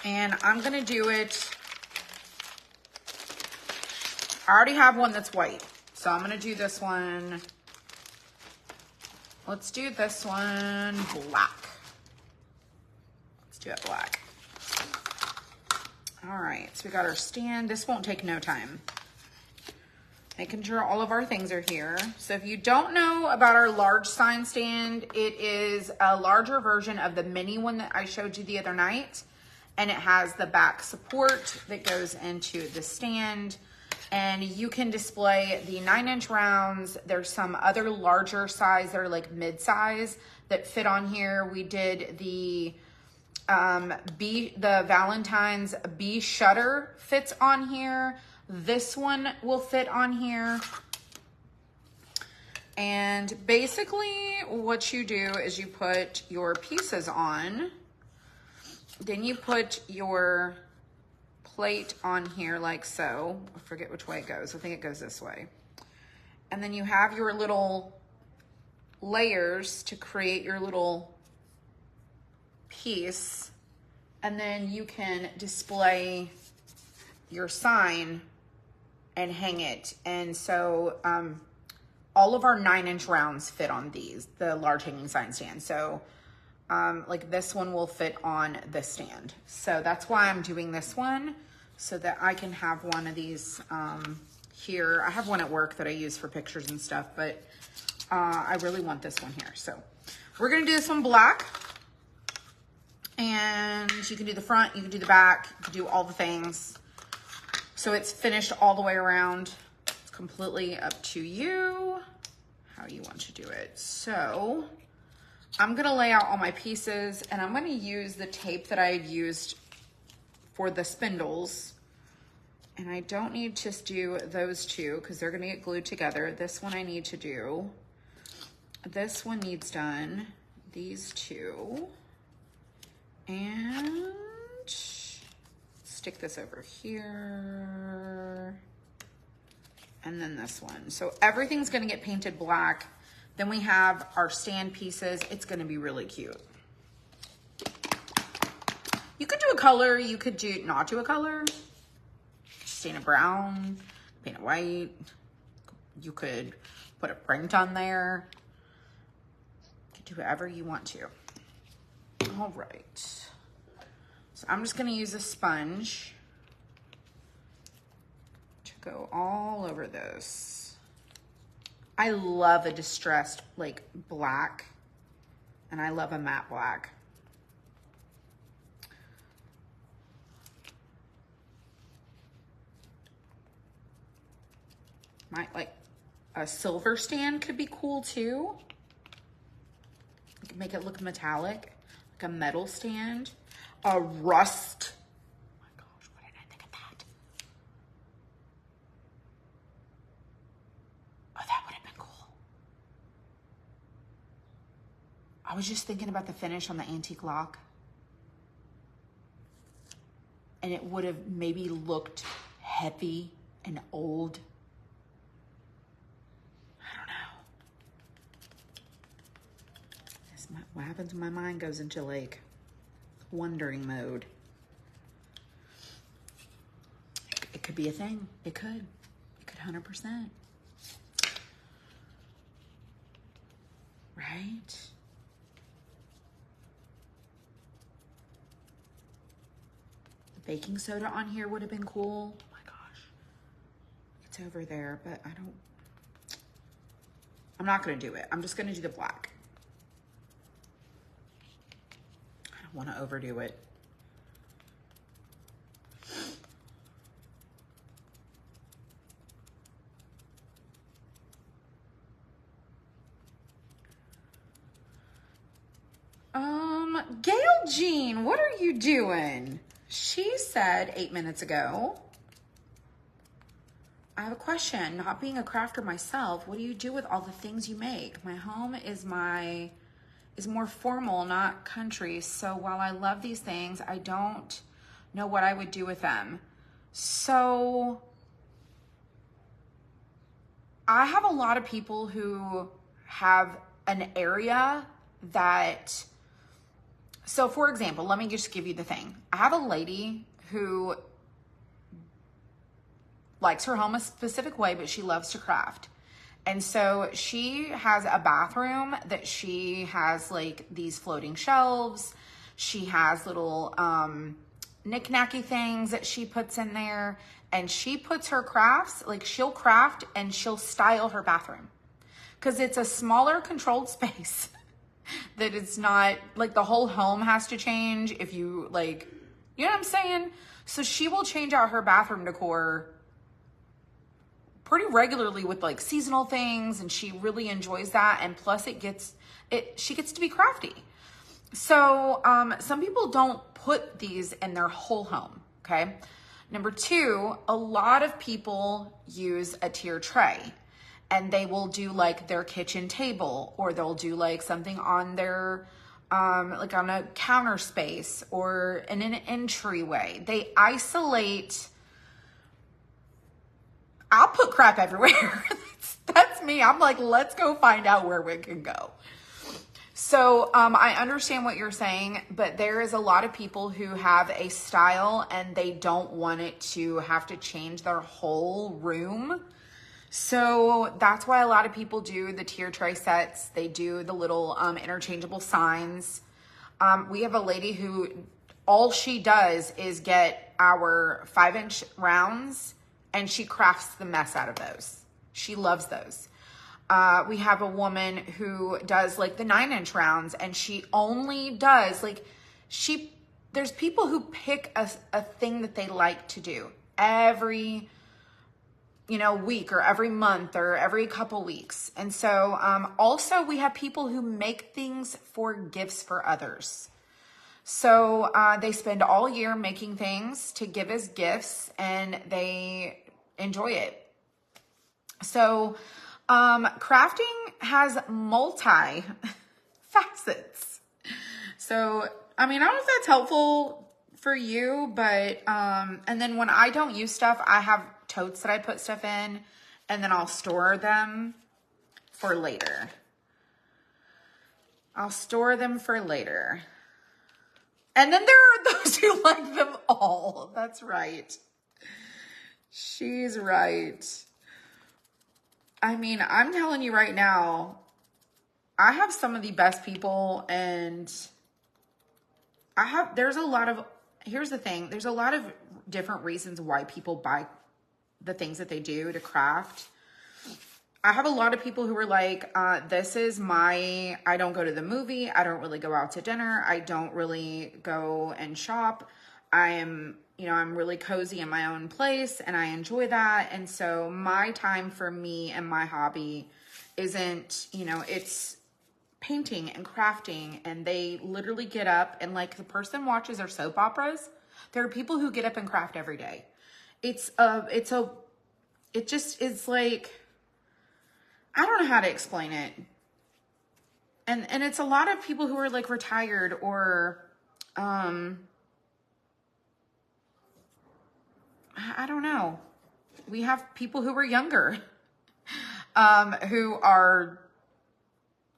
And I'm gonna do it. I already have one that's white. So I'm gonna do this one. Let's do this one black. Let's do it black. All right, so we got our stand. This won't take no time. Making sure all of our things are here. So if you don't know about our large sign stand, it is a larger version of the mini one that I showed you the other night. And it has the back support that goes into the stand. And you can display the 9-inch rounds. There's some other larger size that are like mid-size that fit on here. We did the Valentine's bee shutter fits on here. This one will fit on here. And basically what you do is you put your pieces on. Then you put your plate on here like so. I forget which way it goes. I think it goes this way. And then you have your little layers to create your little piece, and then you can display your sign and hang it. And so all of our 9-inch rounds fit on these, the large hanging sign stand. So like this one will fit on this stand. So that's why I'm doing this one, so that I can have one of these here. I have one at work that I use for pictures and stuff, but I really want this one here. So we're gonna do this one black, and you can do the front, you can do the back, you can do all the things. So it's finished all the way around. It's completely up to you how you want to do it. So I'm gonna lay out all my pieces, and I'm gonna use the tape that I had used for the spindles. And I don't need to do those two because they're gonna get glued together. This one I need to do. This one needs done. These two. And stick this over here. And then this one. So everything's gonna get painted black. Then we have our stand pieces. It's gonna be really cute. You could do a color, you could do not do a color. Paint it brown, paint it white. You could put a print on there. You could do whatever you want to. All right. So I'm just gonna use a sponge to go all over this. I love a distressed like black, and I love a matte black. Like a silver stand could be cool too. You can make it look metallic, like a metal stand. A rust. Oh my gosh, why didn't I think of that? Oh, that would have been cool. I was just thinking about the finish on the antique lock. And it would have maybe looked heavy and old. What happens when my mind goes into like wondering mode? It could be a thing. It could 100%. Right? The baking soda on here would have been cool. Oh my gosh. It's over there, but I'm not gonna do it. I'm just gonna do the black. Want to overdo it. Gail Jean, what are you doing? She said 8 minutes ago, I have a question. Not being a crafter myself, what do you do with all the things you make? My home is more formal, not country. So while I love these things, I don't know what I would do with them. So I have a lot of people who have an area that, so for example, let me just give you the thing. I have a lady who likes her home a specific way, but she loves to craft. And so she has a bathroom that she has like these floating shelves. She has little knick-knacky things that she puts in there. And she puts her crafts, like she'll craft and she'll style her bathroom. Because it's a smaller controlled space. That it's not, like the whole home has to change if you like, you know what I'm saying? So she will change out her bathroom decor pretty regularly with like seasonal things, and she really enjoys that. And plus she gets to be crafty. So some people don't put these in their whole home, okay? Number two, a lot of people use a tier tray, and they will do like their kitchen table, or they'll do like something on their like on a counter space or in an entryway. They isolate. I'll put crap everywhere. That's me. I'm like, let's go find out where we can go. So I understand what you're saying, but there is a lot of people who have a style and they don't want it to have to change their whole room. So that's why a lot of people do the tier tray sets. They do the little interchangeable signs. We have a lady who all she does is get our 5-inch rounds and she crafts the mess out of those. She loves those. We have a woman who does like the 9-inch rounds and she only does like, there's people who pick a thing that they like to do every, week or every month or every couple weeks. And so, also we have people who make things for gifts for others. So, they spend all year making things to give as gifts and they enjoy it. So, crafting has multi facets. So, I don't know if that's helpful for you, but, and then when I don't use stuff, I have totes that I put stuff in and then I'll store them for later. I'll store them for later. And then there are those who like them all. That's right. She's right. I'm telling you right now, I have some of the best people and here's the thing. There's a lot of different reasons why people buy the things that they do to craft. I have a lot of people who are like, I don't go to the movie. I don't really go out to dinner. I don't really go and shop. I'm really cozy in my own place and I enjoy that. And so my time for me and my hobby isn't, it's painting and crafting. And they literally get up and like the person watches their soap operas. There are people who get up and craft every day. It just is like, I don't know how to explain it. And it's a lot of people who are like retired or, I don't know. We have people who are younger, who are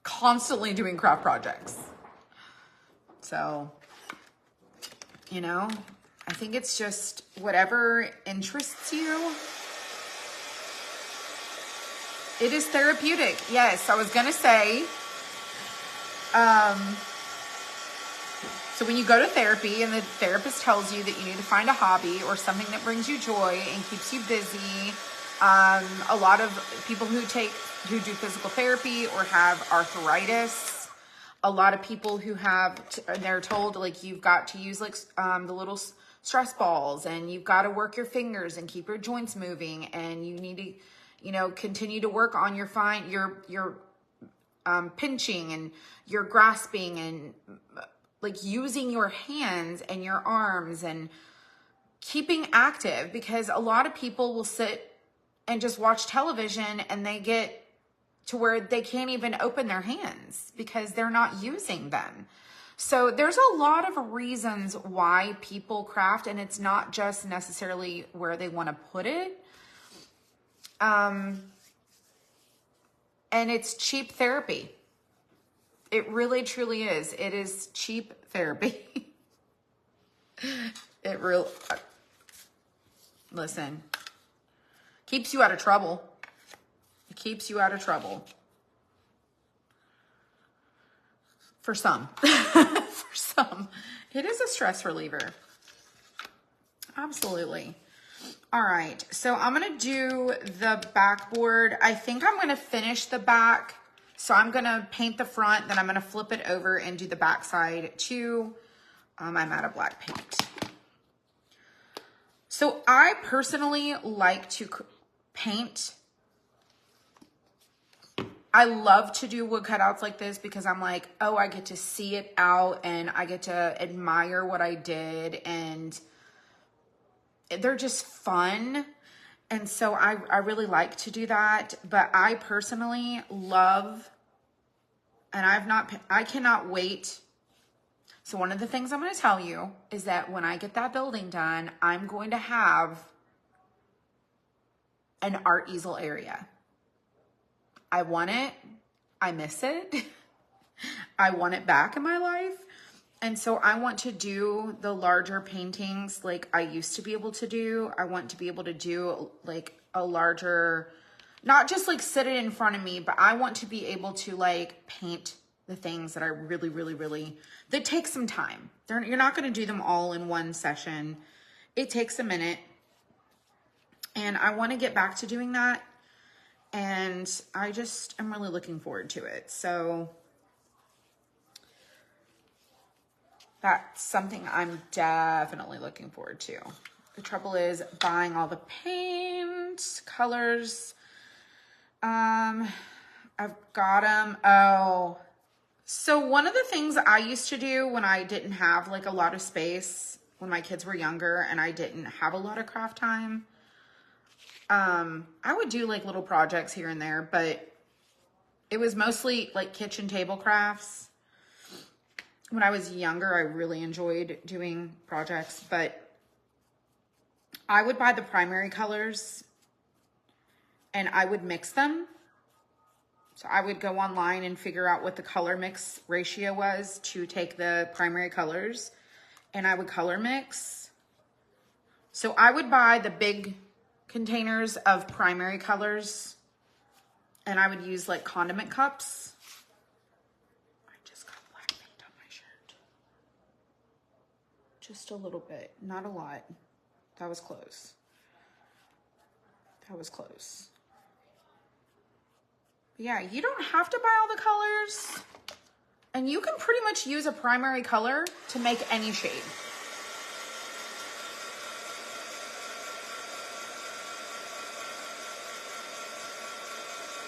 constantly doing craft projects. So, I think it's just whatever interests you. It is therapeutic. Yes, I was going to say, so when you go to therapy and the therapist tells you that you need to find a hobby or something that brings you joy and keeps you busy, a lot of people who do physical therapy or have arthritis, a lot of people who they're told like you've got to use like the little stress balls and you've got to work your fingers and keep your joints moving and you need to continue to work on your pinching and your grasping and like using your hands and your arms and keeping active, because a lot of people will sit and just watch television and they get to where they can't even open their hands because they're not using them. So there's a lot of reasons why people craft, and it's not just necessarily where they want to put it. And it's cheap therapy. It really, truly is. It is cheap therapy. Listen, keeps you out of trouble. It keeps you out of trouble. For some. For some. It is a stress reliever. Absolutely. All right, so I'm going to do the backboard. I think I'm going to finish the back. So I'm going to paint the front, then I'm going to flip it over and do the back side too. I'm out of black paint. So I personally like to paint. I love to do wood cutouts like this because I'm like, oh, I get to see it out and I get to admire what I did, and they're just fun. And so I really like to do that, but I personally love, and I cannot wait. So one of the things I'm going to tell you is that when I get that building done, I'm going to have an art easel area. I want it. I miss it. I want it back in my life. And so I want to do the larger paintings like I used to be able to do. I want to be able to do like a larger, not just like sit it in front of me, but I want to be able to like paint the things that I really, that takes some time. You're not going to do them all in one session. It takes a minute. And I want to get back to doing that. And I just am really looking forward to it. So that's something I'm definitely looking forward to. The trouble is buying all the paint, colors. I've got them. Oh, so one of the things I used to do when I didn't have like a lot of space, when my kids were younger and I didn't have a lot of craft time, I would do like little projects here and there, but it was mostly like kitchen table crafts. When I was younger, I really enjoyed doing projects, but I would buy the primary colors and I would mix them. So I would go online and figure out what the color mix ratio was to take the primary colors, and I would color mix. So I would buy the big containers of primary colors and I would use like condiment cups. Just a little bit, not a lot. That was close. That was close. But yeah, you don't have to buy all the colors. And you can pretty much use a primary color to make any shade.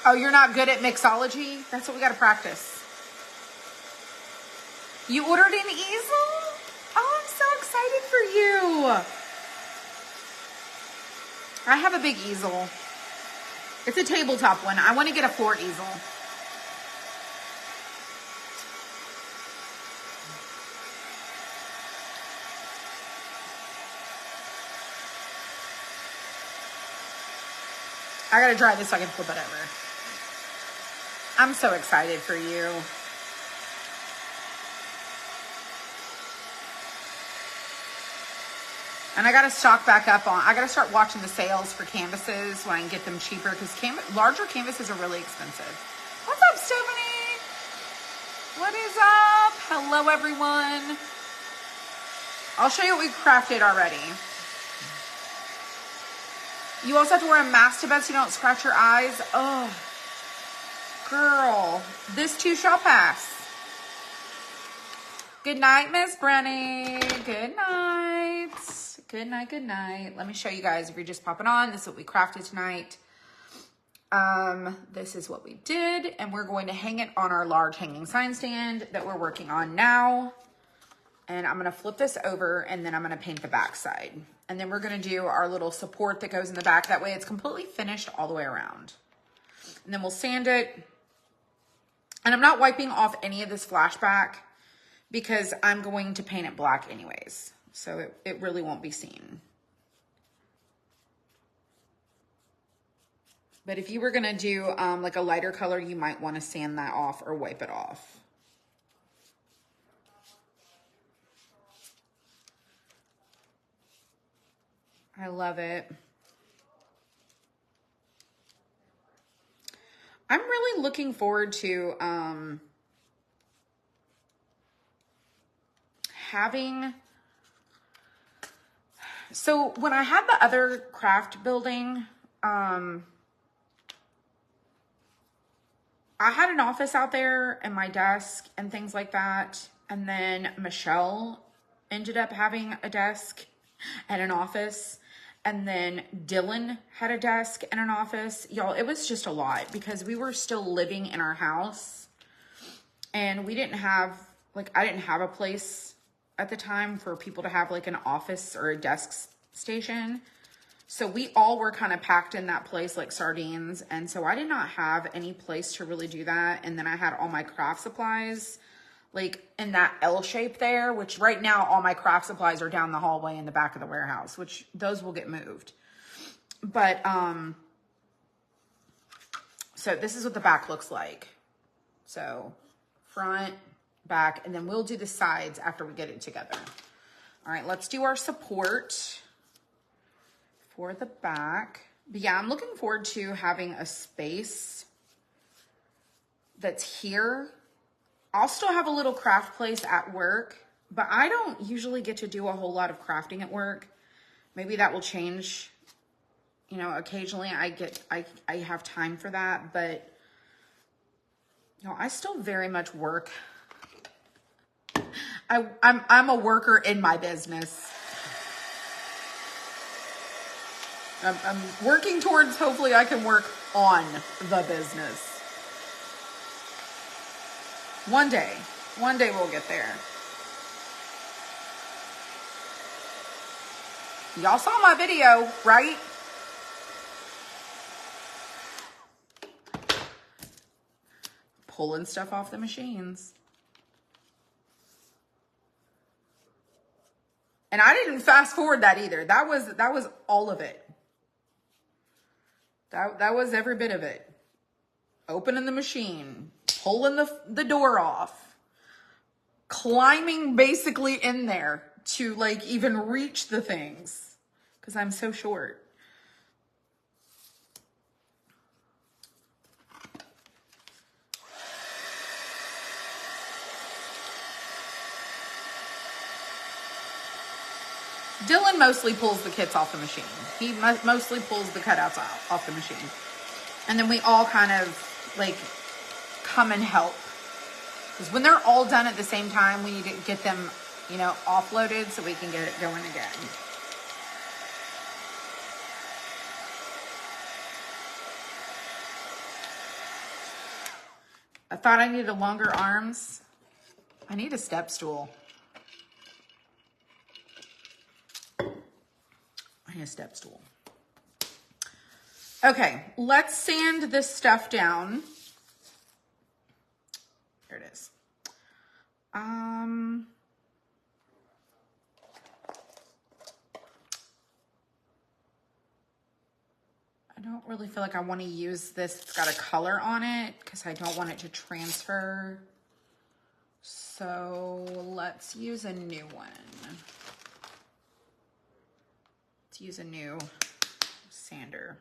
Oh, you're not good at mixology? That's what we gotta practice. You ordered an easel? Oh, I'm so excited for you. I have a big easel. It's a tabletop one. I want to get a floor easel. I gotta dry this so I can flip it over. I'm so excited for you. And I gotta stock back up on, I gotta start watching the sales for canvases when I can get them cheaper, because larger canvases are really expensive. What's up, Stephanie? What is up? Hello, everyone. I'll show you what we crafted already. You also have to wear a mask to bed so you don't scratch your eyes. Oh, girl, this too shall pass. Good night, Miss Brenny. Good night. Good night, good night. Let me show you guys if you're just popping on. This is what we crafted tonight. This is what we did, and we're going to hang it on our large hanging sign stand that we're working on now. And I'm gonna flip this over, and then I'm gonna paint the back side. And then we're gonna do our little support that goes in the back. That way it's completely finished all the way around. And then we'll sand it. And I'm not wiping off any of this flashback because I'm going to paint it black anyways. So it really won't be seen. But if you were gonna do like a lighter color, you might wanna sand that off or wipe it off. I love it. I'm really looking forward to having, so when I had the other craft building, I had an office out there and my desk and things like that. And then Michelle ended up having a desk and an office. And then Dylan had a desk and an office. Y'all, it was just a lot because we were still living in our house. And we didn't have, like, I didn't have a place at the time for people to have like an office or a desk station. So we all were kind of packed in that place like sardines. And so I did not have any place to really do that. And then I had all my craft supplies like in that L shape there, which right now all my craft supplies are down the hallway in the back of the warehouse, which those will get moved. But, so this is what the back looks like. So front, back, and then we'll do the sides after we get it together. All right, let's do our support for the back. But yeah, I'm looking forward to having a space that's here. I'll still have a little craft place at work, but I don't usually get to do a whole lot of crafting at work. Maybe that will change. You know, occasionally I have time for that, but you know, I still very much work. I'm a worker in my business. I'm working towards, hopefully I can work on the business. One day we'll get there. Y'all saw my video, right? Pulling stuff off the machines. And I didn't fast forward that either. That was all of it. That was every bit of it. Opening the machine, pulling the door off, climbing basically in there to like even reach the things because I'm so short. Dylan mostly pulls the kits off the machine. He mostly pulls the cutouts off the machine. And then we all kind of like come and help. Because when they're all done at the same time, we need to get them, you know, offloaded so we can get it going again. I thought I needed longer arms. I need a step stool. I need a step stool. Okay, let's sand this stuff down. There it is. I don't really feel like I want to use this. It's got a color on it because I don't want it to transfer. So let's use a new one. Let's use a new sander.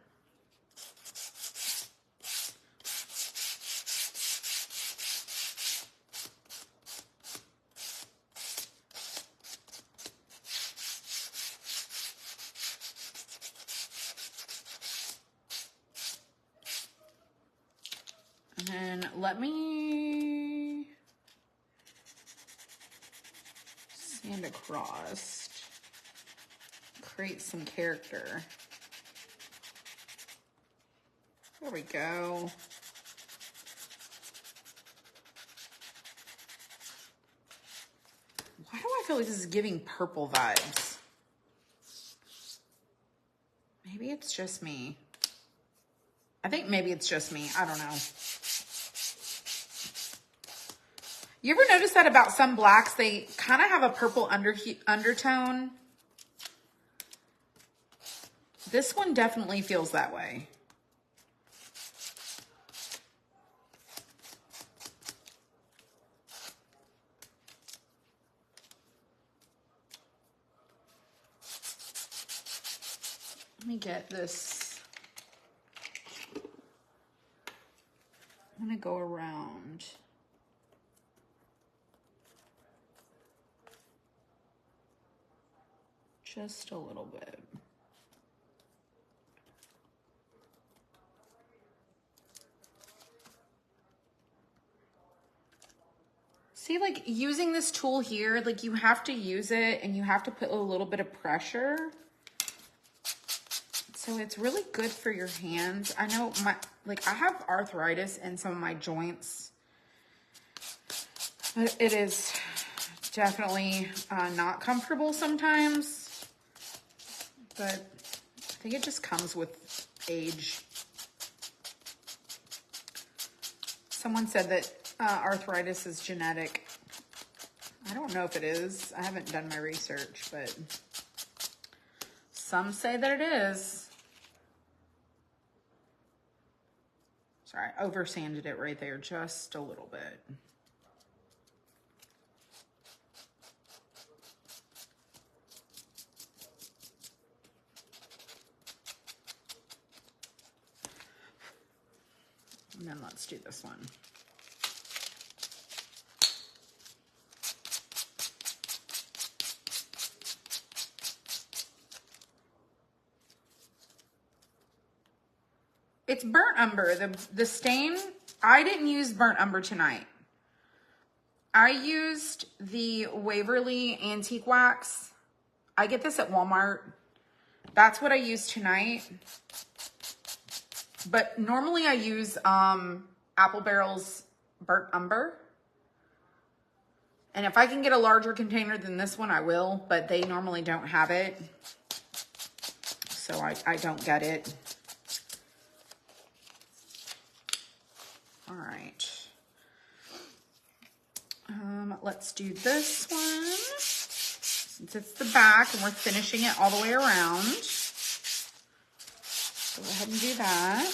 And then let me sand across, create some character. There we go. Why do I feel like this is giving purple vibes? Maybe it's just me. I think maybe it's just me. I don't know. You ever notice that about some blacks? They kind of have a purple undertone. This one definitely feels that way. Let me get this. I'm going to go around. Just a little bit. See, like using this tool here, like you have to use it and you have to put a little bit of pressure. So it's really good for your hands. I know I have arthritis in some of my joints. But it is definitely not comfortable sometimes. But I think it just comes with age. Someone said that arthritis is genetic. I don't know if it is. I haven't done my research, but some say that it is. Sorry, I over sanded it right there just a little bit. And then let's do this one. It's burnt umber. The stain, I didn't use burnt umber tonight. I used the Waverly Antique Wax. I get this at Walmart. That's what I use tonight. But normally I use Apple Barrel's burnt umber. And if I can get a larger container than this one, I will. But they normally don't have it. So I don't get it. All right. Let's do this one. Since it's the back and we're finishing it all the way around. Go ahead and do that.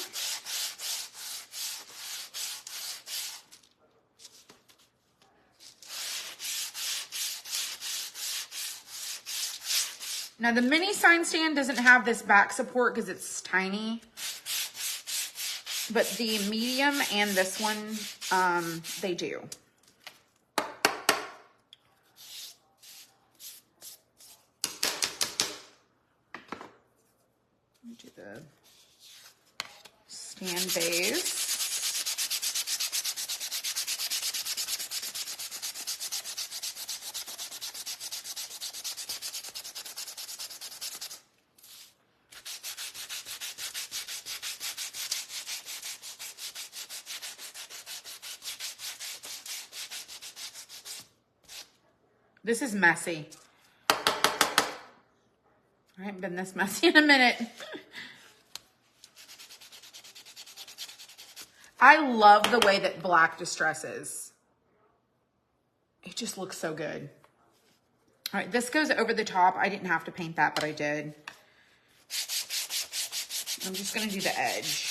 Now the mini sign stand doesn't have this back support because it's tiny. But the medium and this one, they do. Do the stand base. This is messy. I haven't been this messy in a minute. I love the way that black distresses. It just looks so good. All right, this goes over the top. I didn't have to paint that, but I did. I'm just gonna do the edge.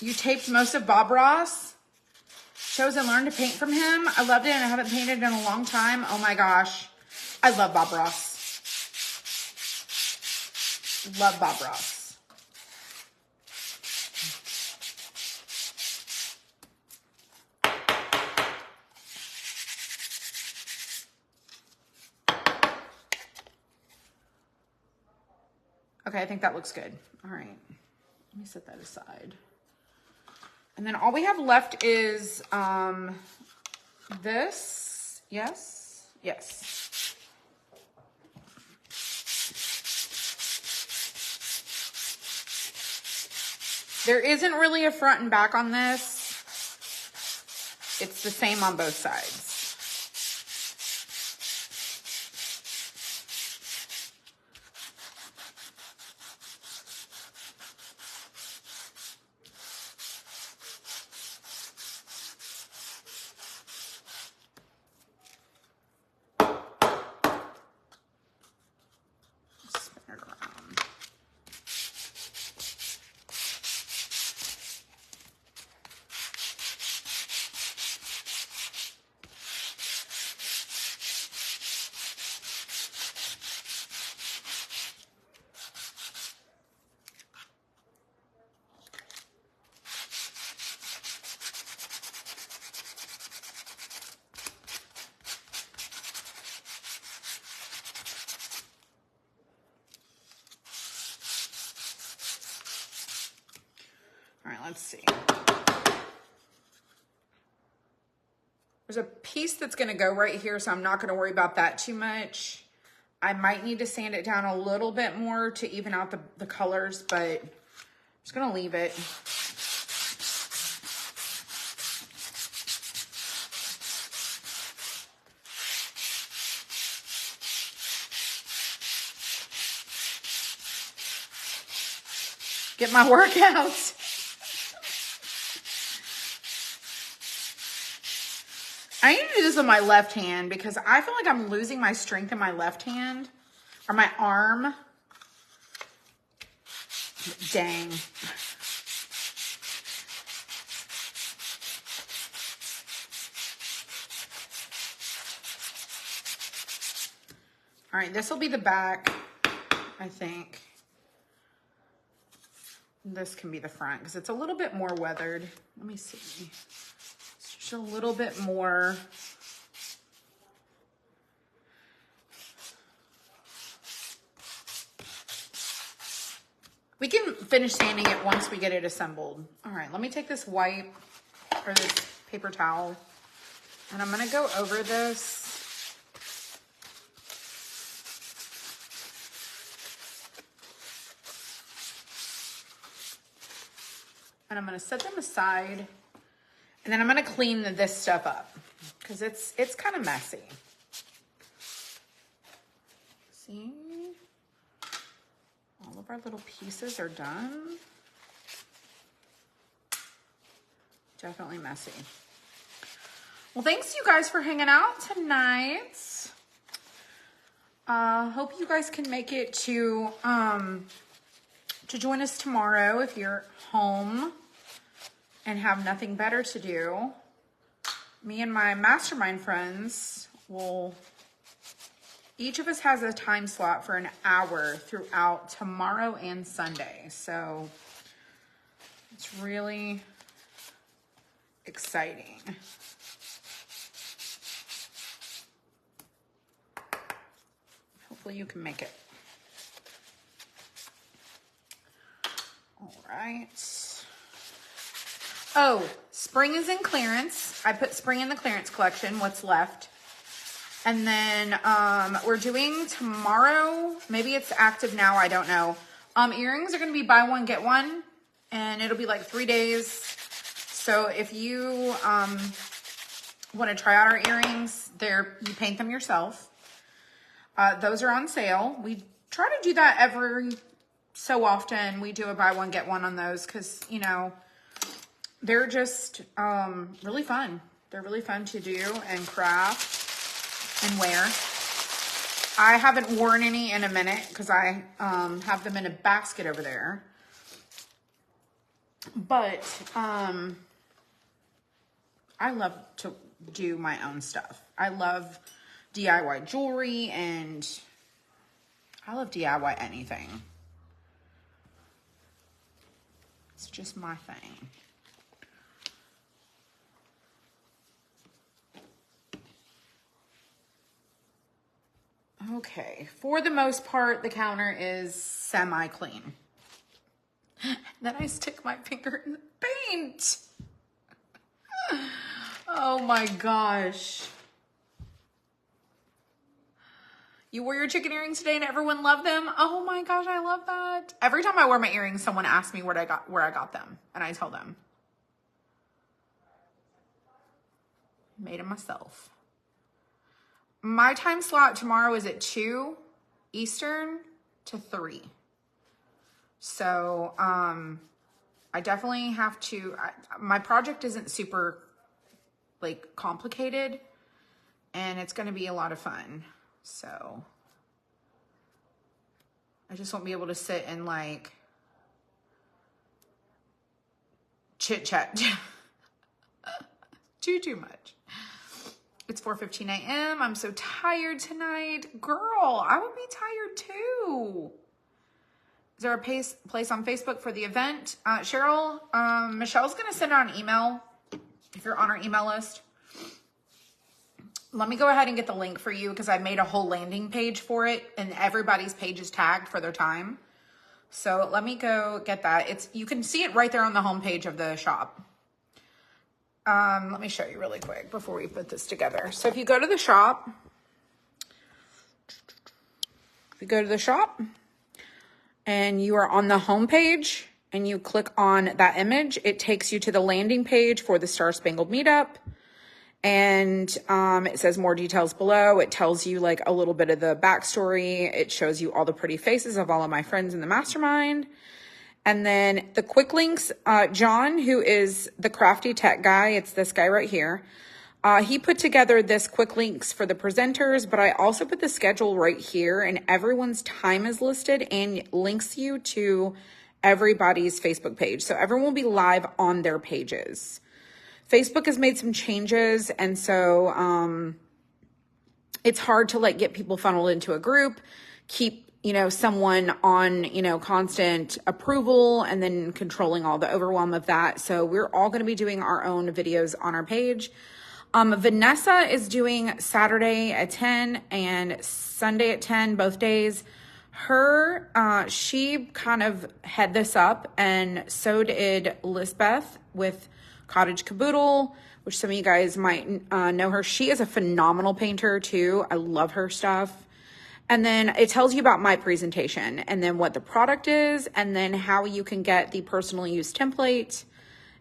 You taped most of Bob Ross. Shows I learned to paint from him. I loved it and I haven't painted in a long time. Oh my gosh. I love Bob Ross. Love Bob Ross. Okay, I think that looks good. All right. Let me set that aside. And then all we have left is this. Yes? Yes. There isn't really a front and back on this. It's the same on both sides. All right, let's see. There's a piece that's gonna go right here, so I'm not gonna worry about that too much. I might need to sand it down a little bit more to even out the colors, but I'm just gonna leave it. Get my workouts. I need to do this with my left hand because I feel like I'm losing my strength in my left hand or my arm. Dang. All right, this will be the back, I think. This can be the front because it's a little bit more weathered. Let me see. It's just a little bit more. We can finish sanding it once we get it assembled. All right, let me take this wipe or this paper towel, and I'm gonna go over this. And I'm gonna set them aside, and then I'm gonna clean this stuff up because it's kind of messy. See? All of our little pieces are done. Definitely messy. Well, thanks you guys for hanging out tonight. Hope you guys can make it to join us tomorrow if you're home and have nothing better to do. Me and my mastermind friends will, each of us has a time slot for an hour throughout tomorrow and Sunday. So it's really exciting. Hopefully you can make it. All right. Oh, spring is in clearance. I put spring in the clearance collection, what's left. And then we're doing tomorrow, maybe it's active now, I don't know. Earrings are going to be buy one, get one. And it'll be like 3 days. So if you want to try out our earrings, you paint them yourself. Those are on sale. We try to do that every so often. We do a buy one, get one on those because, you know, they're just really fun. They're really fun to do and craft and wear. I haven't worn any in a minute because I have them in a basket over there. But I love to do my own stuff. I love DIY jewelry and I love DIY anything. It's just my thing. Okay, for the most part, the counter is semi-clean. Then I stick my finger in the paint. Oh my gosh. You wore your chicken earrings today and everyone loved them? Oh my gosh, I love that. Every time I wear my earrings, someone asks me where I got them. And I tell them. Made them myself. My time slot tomorrow is at 2 Eastern to 3. So, I definitely have to, my project isn't super, like, complicated, and it's going to be a lot of fun. So, I just won't be able to sit and, like, chit-chat too much. It's 4:15 a.m. I'm so tired tonight. Girl, I would be tired too. Is there a place on Facebook for the event? Cheryl, Michelle's going to send out an email if you're on our email list. Let me go ahead and get the link for you because I made a whole landing page for it and everybody's page is tagged for their time. So let me go get that. You can see it right there on the homepage of the shop. Let me show you really quick before we put this together. So if you go to the shop, and you are on the home page and you click on that image, it takes you to the landing page for the Star Spangled Meetup. And it says more details below. It tells you like a little bit of the backstory. It shows you all the pretty faces of all of my friends in the mastermind. And then the quick links, John, who is the crafty tech guy, it's this guy right here. He put together this quick links for the presenters, but I also put the schedule right here and everyone's time is listed and links you to everybody's Facebook page. So everyone will be live on their pages. Facebook has made some changes. And so it's hard to like get people funneled into a group, keep, you know, someone on, you know, constant approval and then controlling all the overwhelm of that. So we're all going to be doing our own videos on our page. Vanessa is doing Saturday at 10 and Sunday at 10, both days. She kind of had this up, and so did Lisbeth with Cottage Caboodle, which some of you guys might know her. She is a phenomenal painter too. I love her stuff. And then it tells you about my presentation and then what the product is and then how you can get the personal use template.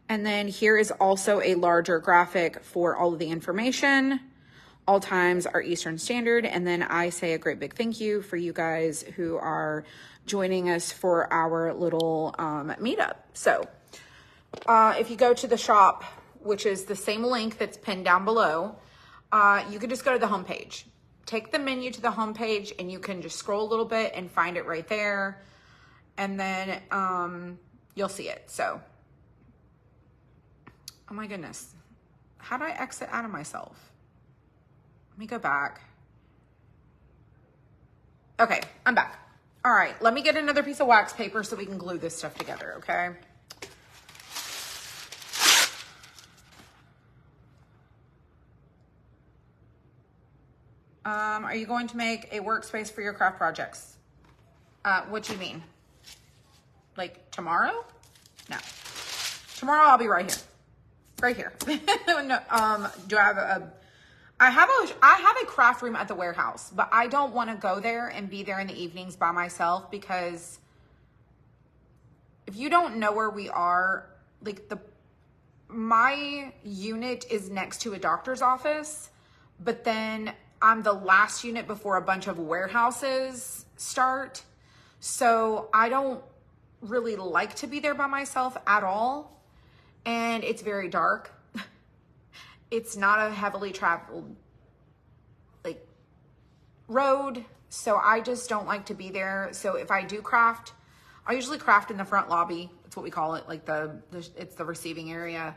And then here is also a larger graphic for all of the information. All times are Eastern Standard. And then I say a great big thank you for you guys who are joining us for our little meetup. So if you go to the shop, which is the same link that's pinned down below, you can just go to the homepage. Take the menu to the homepage and you can just scroll a little bit and find it right there. And then you'll see it. So, oh my goodness. How do I exit out of myself? Let me go back. Okay, I'm back. All right, let me get another piece of wax paper so we can glue this stuff together, okay? Are you going to make a workspace for your craft projects? What do you mean? Like tomorrow? No. Tomorrow I'll be right here. Right here. No, do I have a craft room at the warehouse, but I don't want to go there and be there in the evenings by myself because if you don't know where we are, like my unit is next to a doctor's office, but then I'm the last unit before a bunch of warehouses start. So I don't really like to be there by myself at all. And it's very dark. It's not a heavily traveled like road. So I just don't like to be there. So if I do craft, I usually craft in the front lobby. That's what we call it. Like it's the receiving area.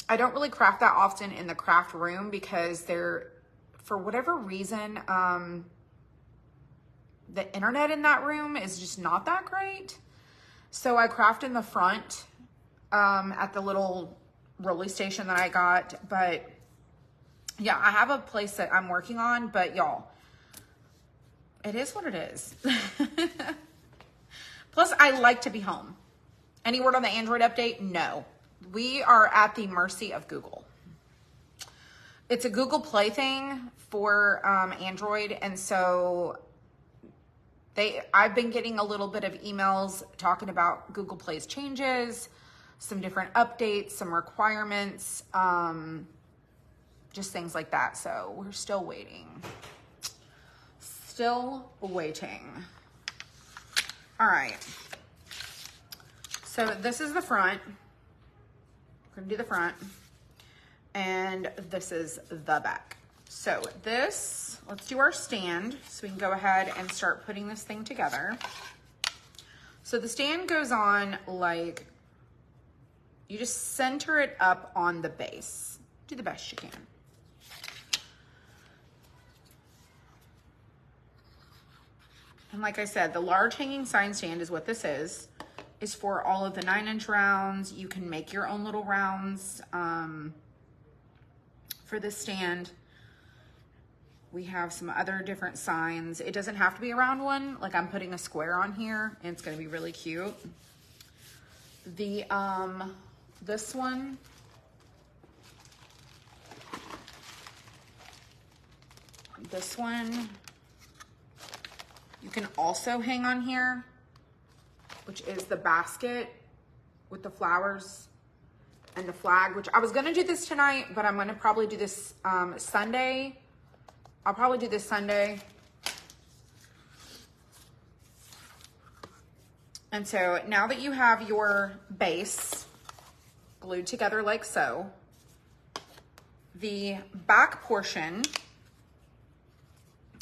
I don't really craft that often in the craft room because for whatever reason, the internet in that room is just not that great. So I craft in the front at the little rolly station that I got. But yeah, I have a place that I'm working on, but y'all, it is what it is. Plus, I like to be home. Any word on the Android update? No. We are at the mercy of Google. It's a Google Play thing for Android, and so I've been getting a little bit of emails talking about Google Play's changes, some different updates, some requirements, just things like that. So we're still waiting. Still waiting. All right. So this is the front. We're gonna do the front. And this is the back. So let's do our stand so we can go ahead and start putting this thing together. So the stand goes on like, you just center it up on the base. Do the best you can. And like I said, the large hanging sign stand is what this is for all of the 9-inch rounds. You can make your own little rounds for this stand. We have some other different signs. It doesn't have to be a round one. Like I'm putting a square on here and it's gonna be really cute. The, this one, you can also hang on here, which is the basket with the flowers and the flag, which I was gonna do this tonight, but I'm gonna probably do this Sunday. I'll probably do this Sunday. And so now that you have your base glued together like so, the back portion,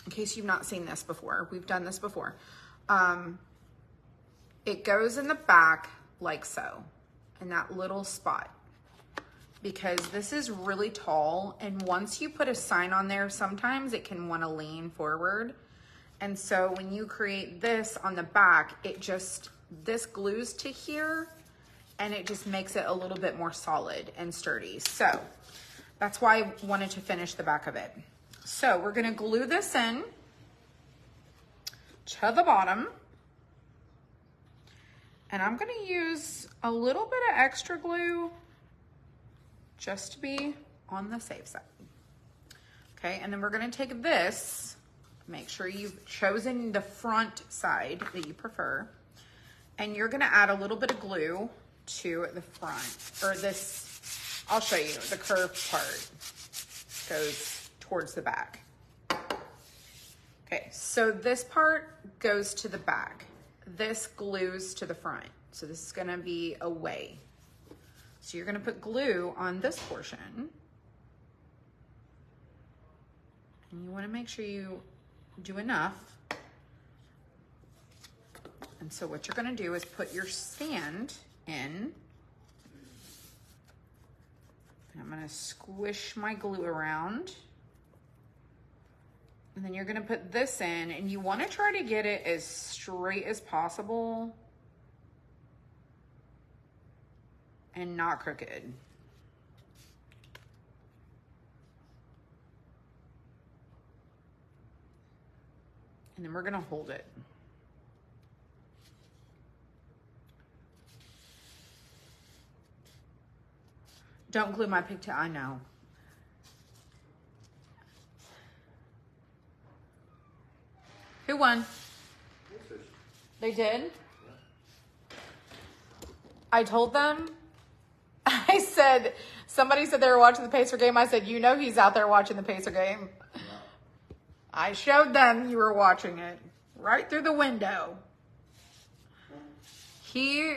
in case you've not seen this before, we've done this before. It goes in the back like so, in that little spot. because this is really tall, and once you put a sign on there, sometimes it can want to lean forward. And so when you create this on the back, this glues to here, and it just makes it a little bit more solid and sturdy. So that's why I wanted to finish the back of it. So we're gonna glue this in to the bottom. And I'm gonna use a little bit of extra glue just to be on the safe side. Okay, and then we're gonna take this, make sure you've chosen the front side that you prefer, and you're gonna add a little bit of glue to the front, or this, I'll show you, the curved part goes towards the back. Okay, so this part goes to the back. This glues to the front. So this is gonna be away. So you're gonna put glue on this portion. And you wanna make sure you do enough. And so what you're gonna do is put your stand in. And I'm gonna squish my glue around. And then you're gonna put this in, and you wanna try to get it as straight as possible and not crooked. And then we're gonna hold it. Don't glue my pigtail, I know. Who won? They did? I told them, I said, somebody said they were watching the Pacer game. I said, you know he's out there watching the Pacer game. Yeah. I showed them you were watching it right through the window. He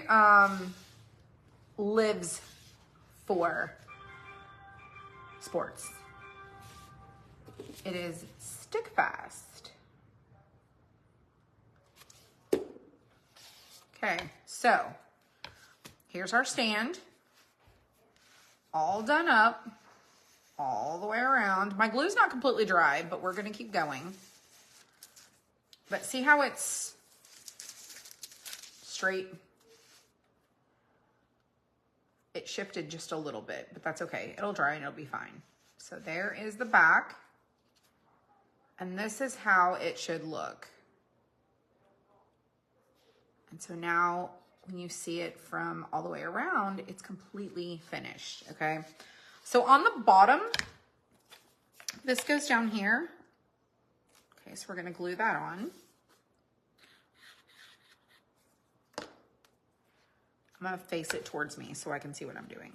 lives for sports. It is stickfast. Okay, so here's our stand, all done up, all the way around. My glue's not completely dry, but we're gonna keep going. But see how it's straight? It shifted just a little bit, but that's okay. It'll dry and it'll be fine. So there is the back, and this is how it should look. And so now when you see it from all the way around, it's completely finished, okay? So on the bottom, this goes down here. Okay, so we're gonna glue that on. I'm gonna face it towards me so I can see what I'm doing.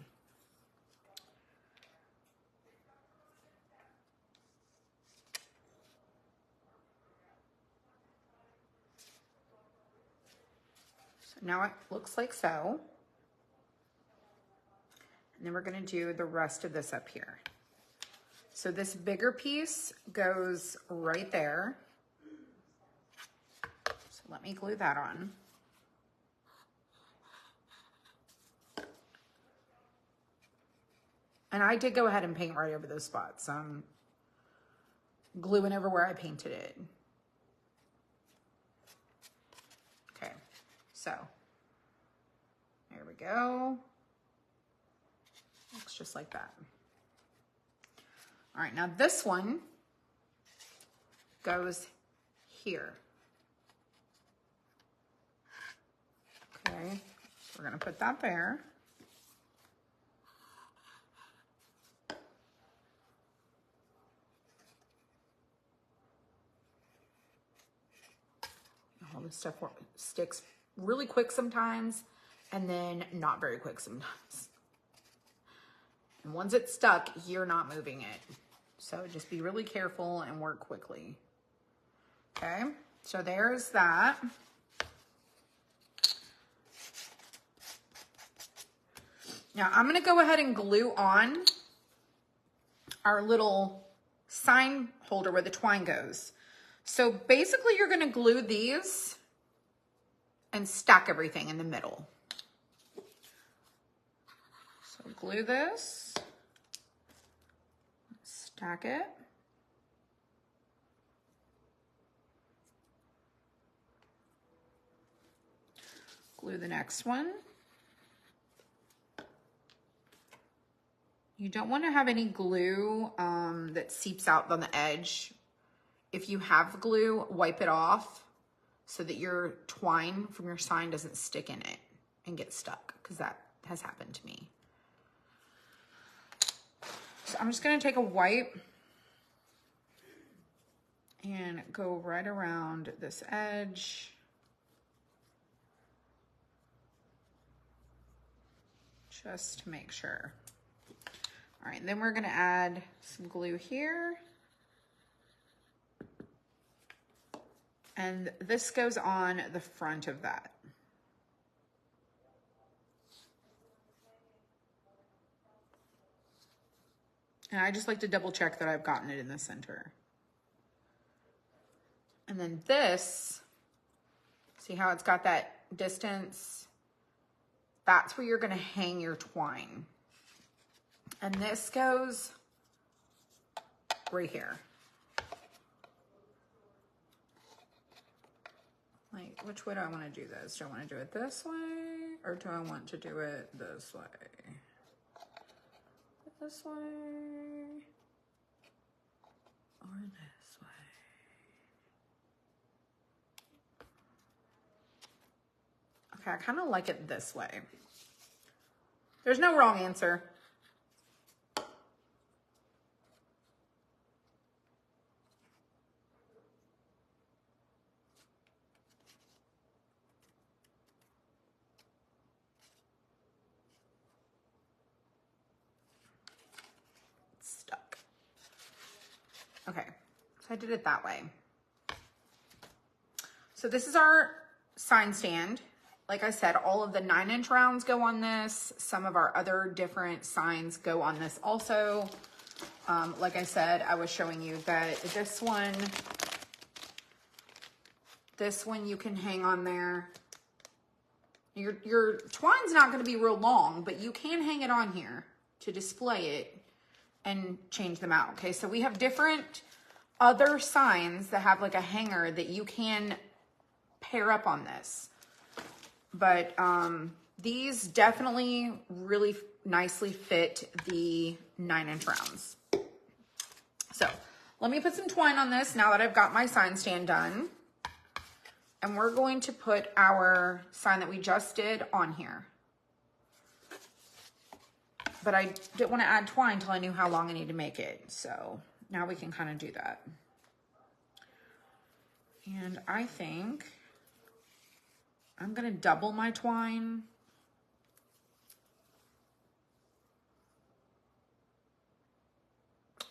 Now it looks like so. And then we're gonna do the rest of this up here. So this bigger piece goes right there. So let me glue that on. And I did go ahead and paint right over those spots. Gluing over where I painted it. Okay, so there we go. Looks just like that. All right, now this one goes here. Okay, so we're gonna put that there. All this stuff sticks really quick sometimes, and then not very quick sometimes. And once it's stuck, you're not moving it. So just be really careful and work quickly. Okay, so there's that. Now I'm gonna go ahead and glue on our little sign holder where the twine goes. So basically you're gonna glue these and stack everything in the middle. So So glue this, stack it. Glue the next one. You don't want to have any glue that seeps out on the edge. If you have glue, wipe it off so that your twine from your sign doesn't stick in it and get stuck, because that has happened to me. So I'm just going to take a wipe and go right around this edge. Just to make sure. All right, and then we're gonna add some glue here. And this goes on the front of that. And I just like to double check that I've gotten it in the center. And then this, see how it's got that distance? That's where you're gonna hang your twine. And this goes right here. Like, which way do I want to do this? Do I want to do it this way, or do I want to do it this way? This way, or this way? Okay, I kind of like it this way. There's no wrong answer. Stuck. Okay, so I did it that way. So this is our sign stand. Like I said, all of the 9-inch rounds go on this. Some of our other different signs go on this also. Like I said, I was showing you that this one you can hang on there. Your twine's not going to be real long, but you can hang it on here to display it and change them out. Okay, so we have different other signs that have like a hanger that you can pair up on this. But these definitely really nicely fit the 9-inch rounds. So let me put some twine on this now that I've got my sign stand done. And we're going to put our sign that we just did on here. But I didn't want to add twine until I knew how long I need to make it. So now we can kind of do that. And I think I'm going to double my twine.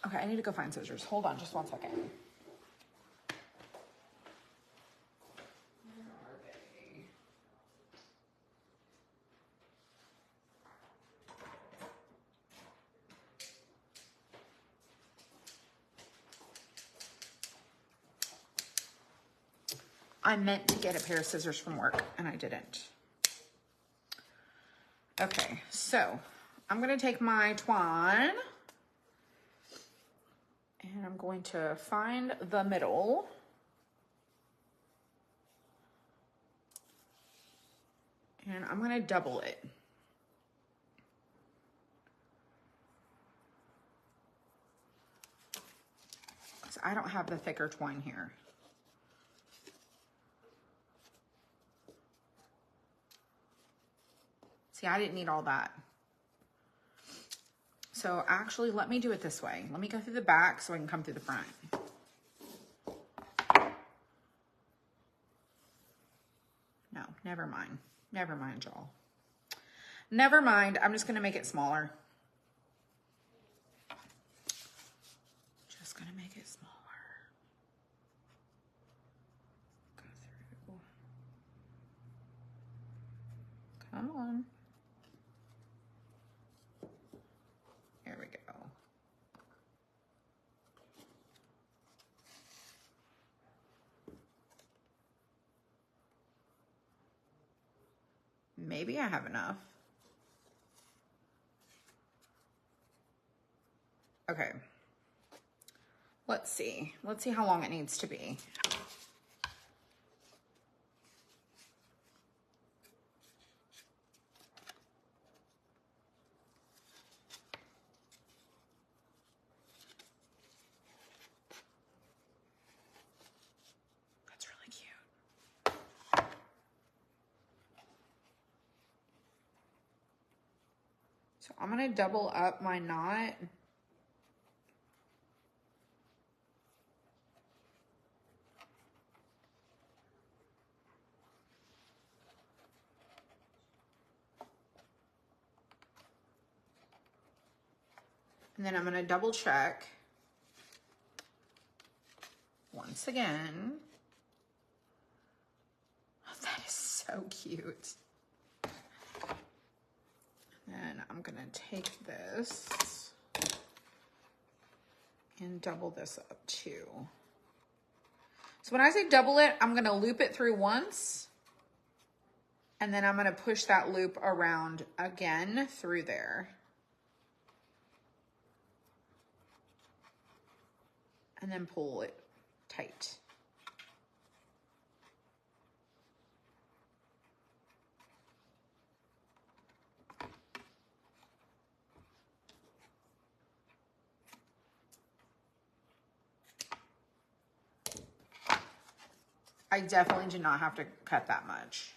Okay, I need to go find scissors. Hold on just 1 second. I meant to get a pair of scissors from work and I didn't. Okay, so I'm gonna take my twine and I'm going to find the middle. And I'm gonna double it. Because I don't have the thicker twine here. See, I didn't need all that. So actually, let me do it this way. Let me go through the back so I can come through the front. No, never mind. Never mind, y'all. Never mind. I'm just going to make it smaller. Just going to make it smaller. Go through. Come on. There we go. Maybe I have enough. Okay. Let's see. Let's see how long it needs to be. That's really cute. So I'm going to double up my knot. And then I'm going to double check once again. Oh, that is so cute. And I'm going to take this and double this up too. So when I say double it, I'm going to loop it through once. And then I'm going to push that loop around again through there. And then pull it tight. I definitely did not have to cut that much.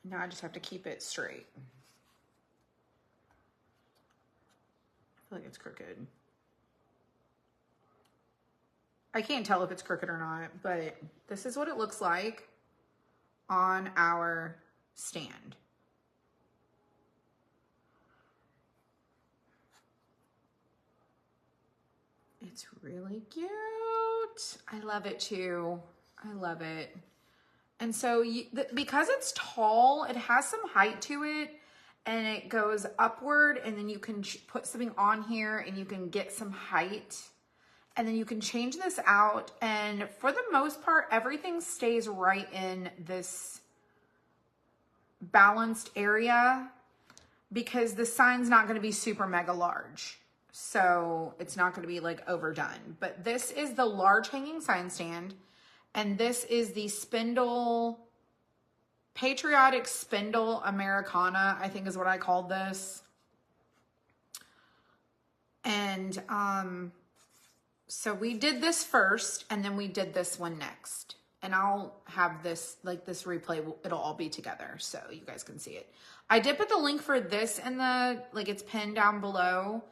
Now I just have to keep it straight. I feel like it's crooked. I can't tell if it's crooked or not, but this is what it looks like on our stand. It's really cute. I love it too. I love it. And so because it's tall, it has some height to it and it goes upward, and then you can put something on here and you can get some height, and then you can change this out. And for the most part, everything stays right in this balanced area because the sign's not going to be super mega large. So it's not going to be like overdone. But this is the large hanging sign stand. And this is the Spindle Patriotic Spindle Americana, I think is what I called this. And so we did this first, and then we did this one next. And I'll have this, like this replay, it'll all be together so you guys can see it. I did put the link for this in the, like it's pinned down below.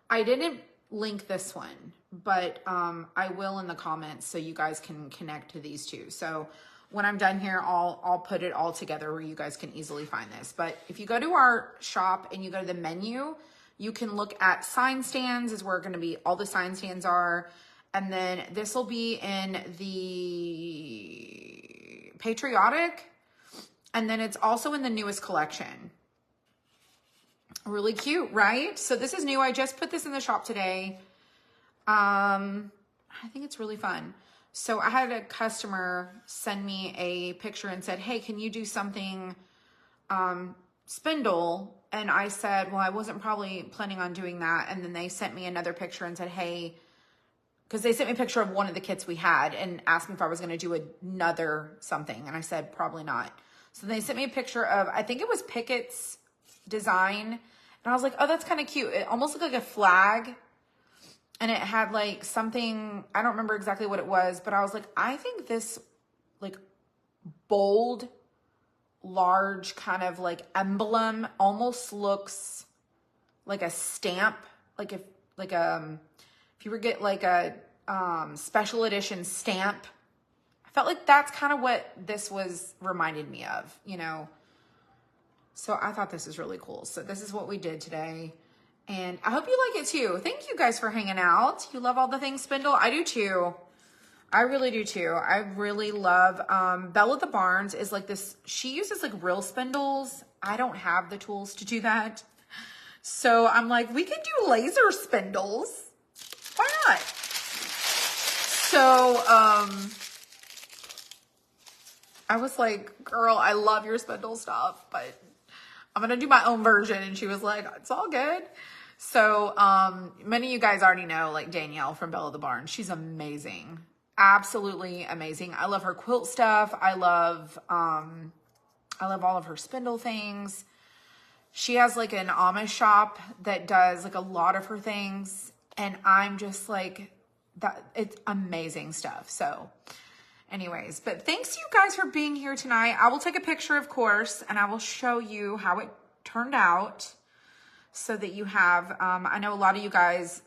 I didn't link this one, but I will in the comments so you guys can connect to these two. So when I'm done here, I'll put it all together where you guys can easily find this. But if you go to our shop and you go to the menu, you can look at sign stands is where going to be all the sign stands are. And then this will be in the Patriotic. And then it's also in the newest collection. Really cute, right? So this is new. I just put this in the shop today. I think it's really fun. So I had a customer send me a picture and said, hey, can you do something spindle? And I said, well, I wasn't probably planning on doing that. And then they sent me another picture and said, hey, because they sent me a picture of one of the kits we had and asked me if I was going to do another something. And I said, probably not. So they sent me a picture of, I think it was Pickett's design. And I was like, oh, that's kind of cute. It almost looked like a flag. And it had like something, I don't remember exactly what it was, but I was like, I think this like bold, large kind of like emblem almost looks like a stamp. Like if you were get like a special edition stamp, I felt like that's kind of what this was reminded me of, you know? So I thought this is really cool. So this is what we did today. And I hope you like it too. Thank you guys for hanging out. You love all the things Spindle? I do too. I really do too. I really love, Bella the Barnes is like this. She uses like real spindles. I don't have the tools to do that. So I'm like, we could do laser spindles. Why not? So, I was like, girl, I love your spindle stuff, but I'm going to do my own version. And she was like, it's all good. So, many of you guys already know, like Danielle from Belle of the Barn. She's amazing. Absolutely amazing. I love her quilt stuff. I love all of her spindle things. She has like an Amish shop that does like a lot of her things. And I'm just like, that it's amazing stuff. So anyways, but thanks you guys for being here tonight. I will take a picture, of course, and I will show you how it turned out so that you have, I know a lot of you guys,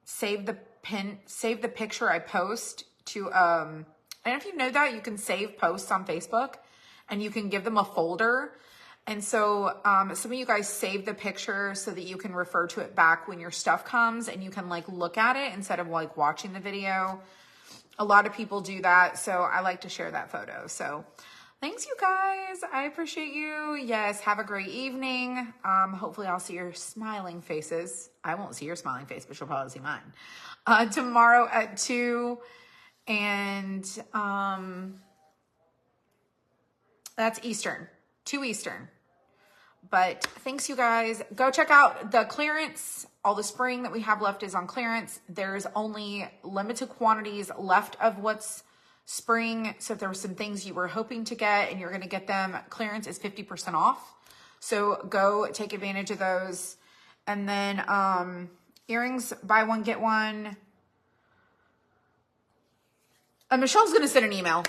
save the picture I post to, I don't know if you know that you can save posts on Facebook and you can give them a folder. And so, some of you guys save the picture so that you can refer to it back when your stuff comes and you can like look at it instead of like watching the video. A lot of people do that. So I like to share that photo. So thanks you guys. I appreciate you. Yes. Have a great evening. Hopefully I'll see your smiling faces. I won't see your smiling face, but you'll probably see mine, tomorrow at 2. And, that's Eastern, 2 Eastern. But thanks you guys. Go check out the clearance. All the spring that we have left is on clearance. There's only limited quantities left of what's spring. So if there were some things you were hoping to get and you're going to get them, clearance is 50% off. So go take advantage of those. And then earrings, buy one, get one. Michelle's going to send an email.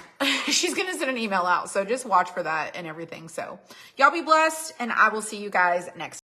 She's going to send an email out. So just watch for that and everything. So y'all be blessed and I will see you guys next time.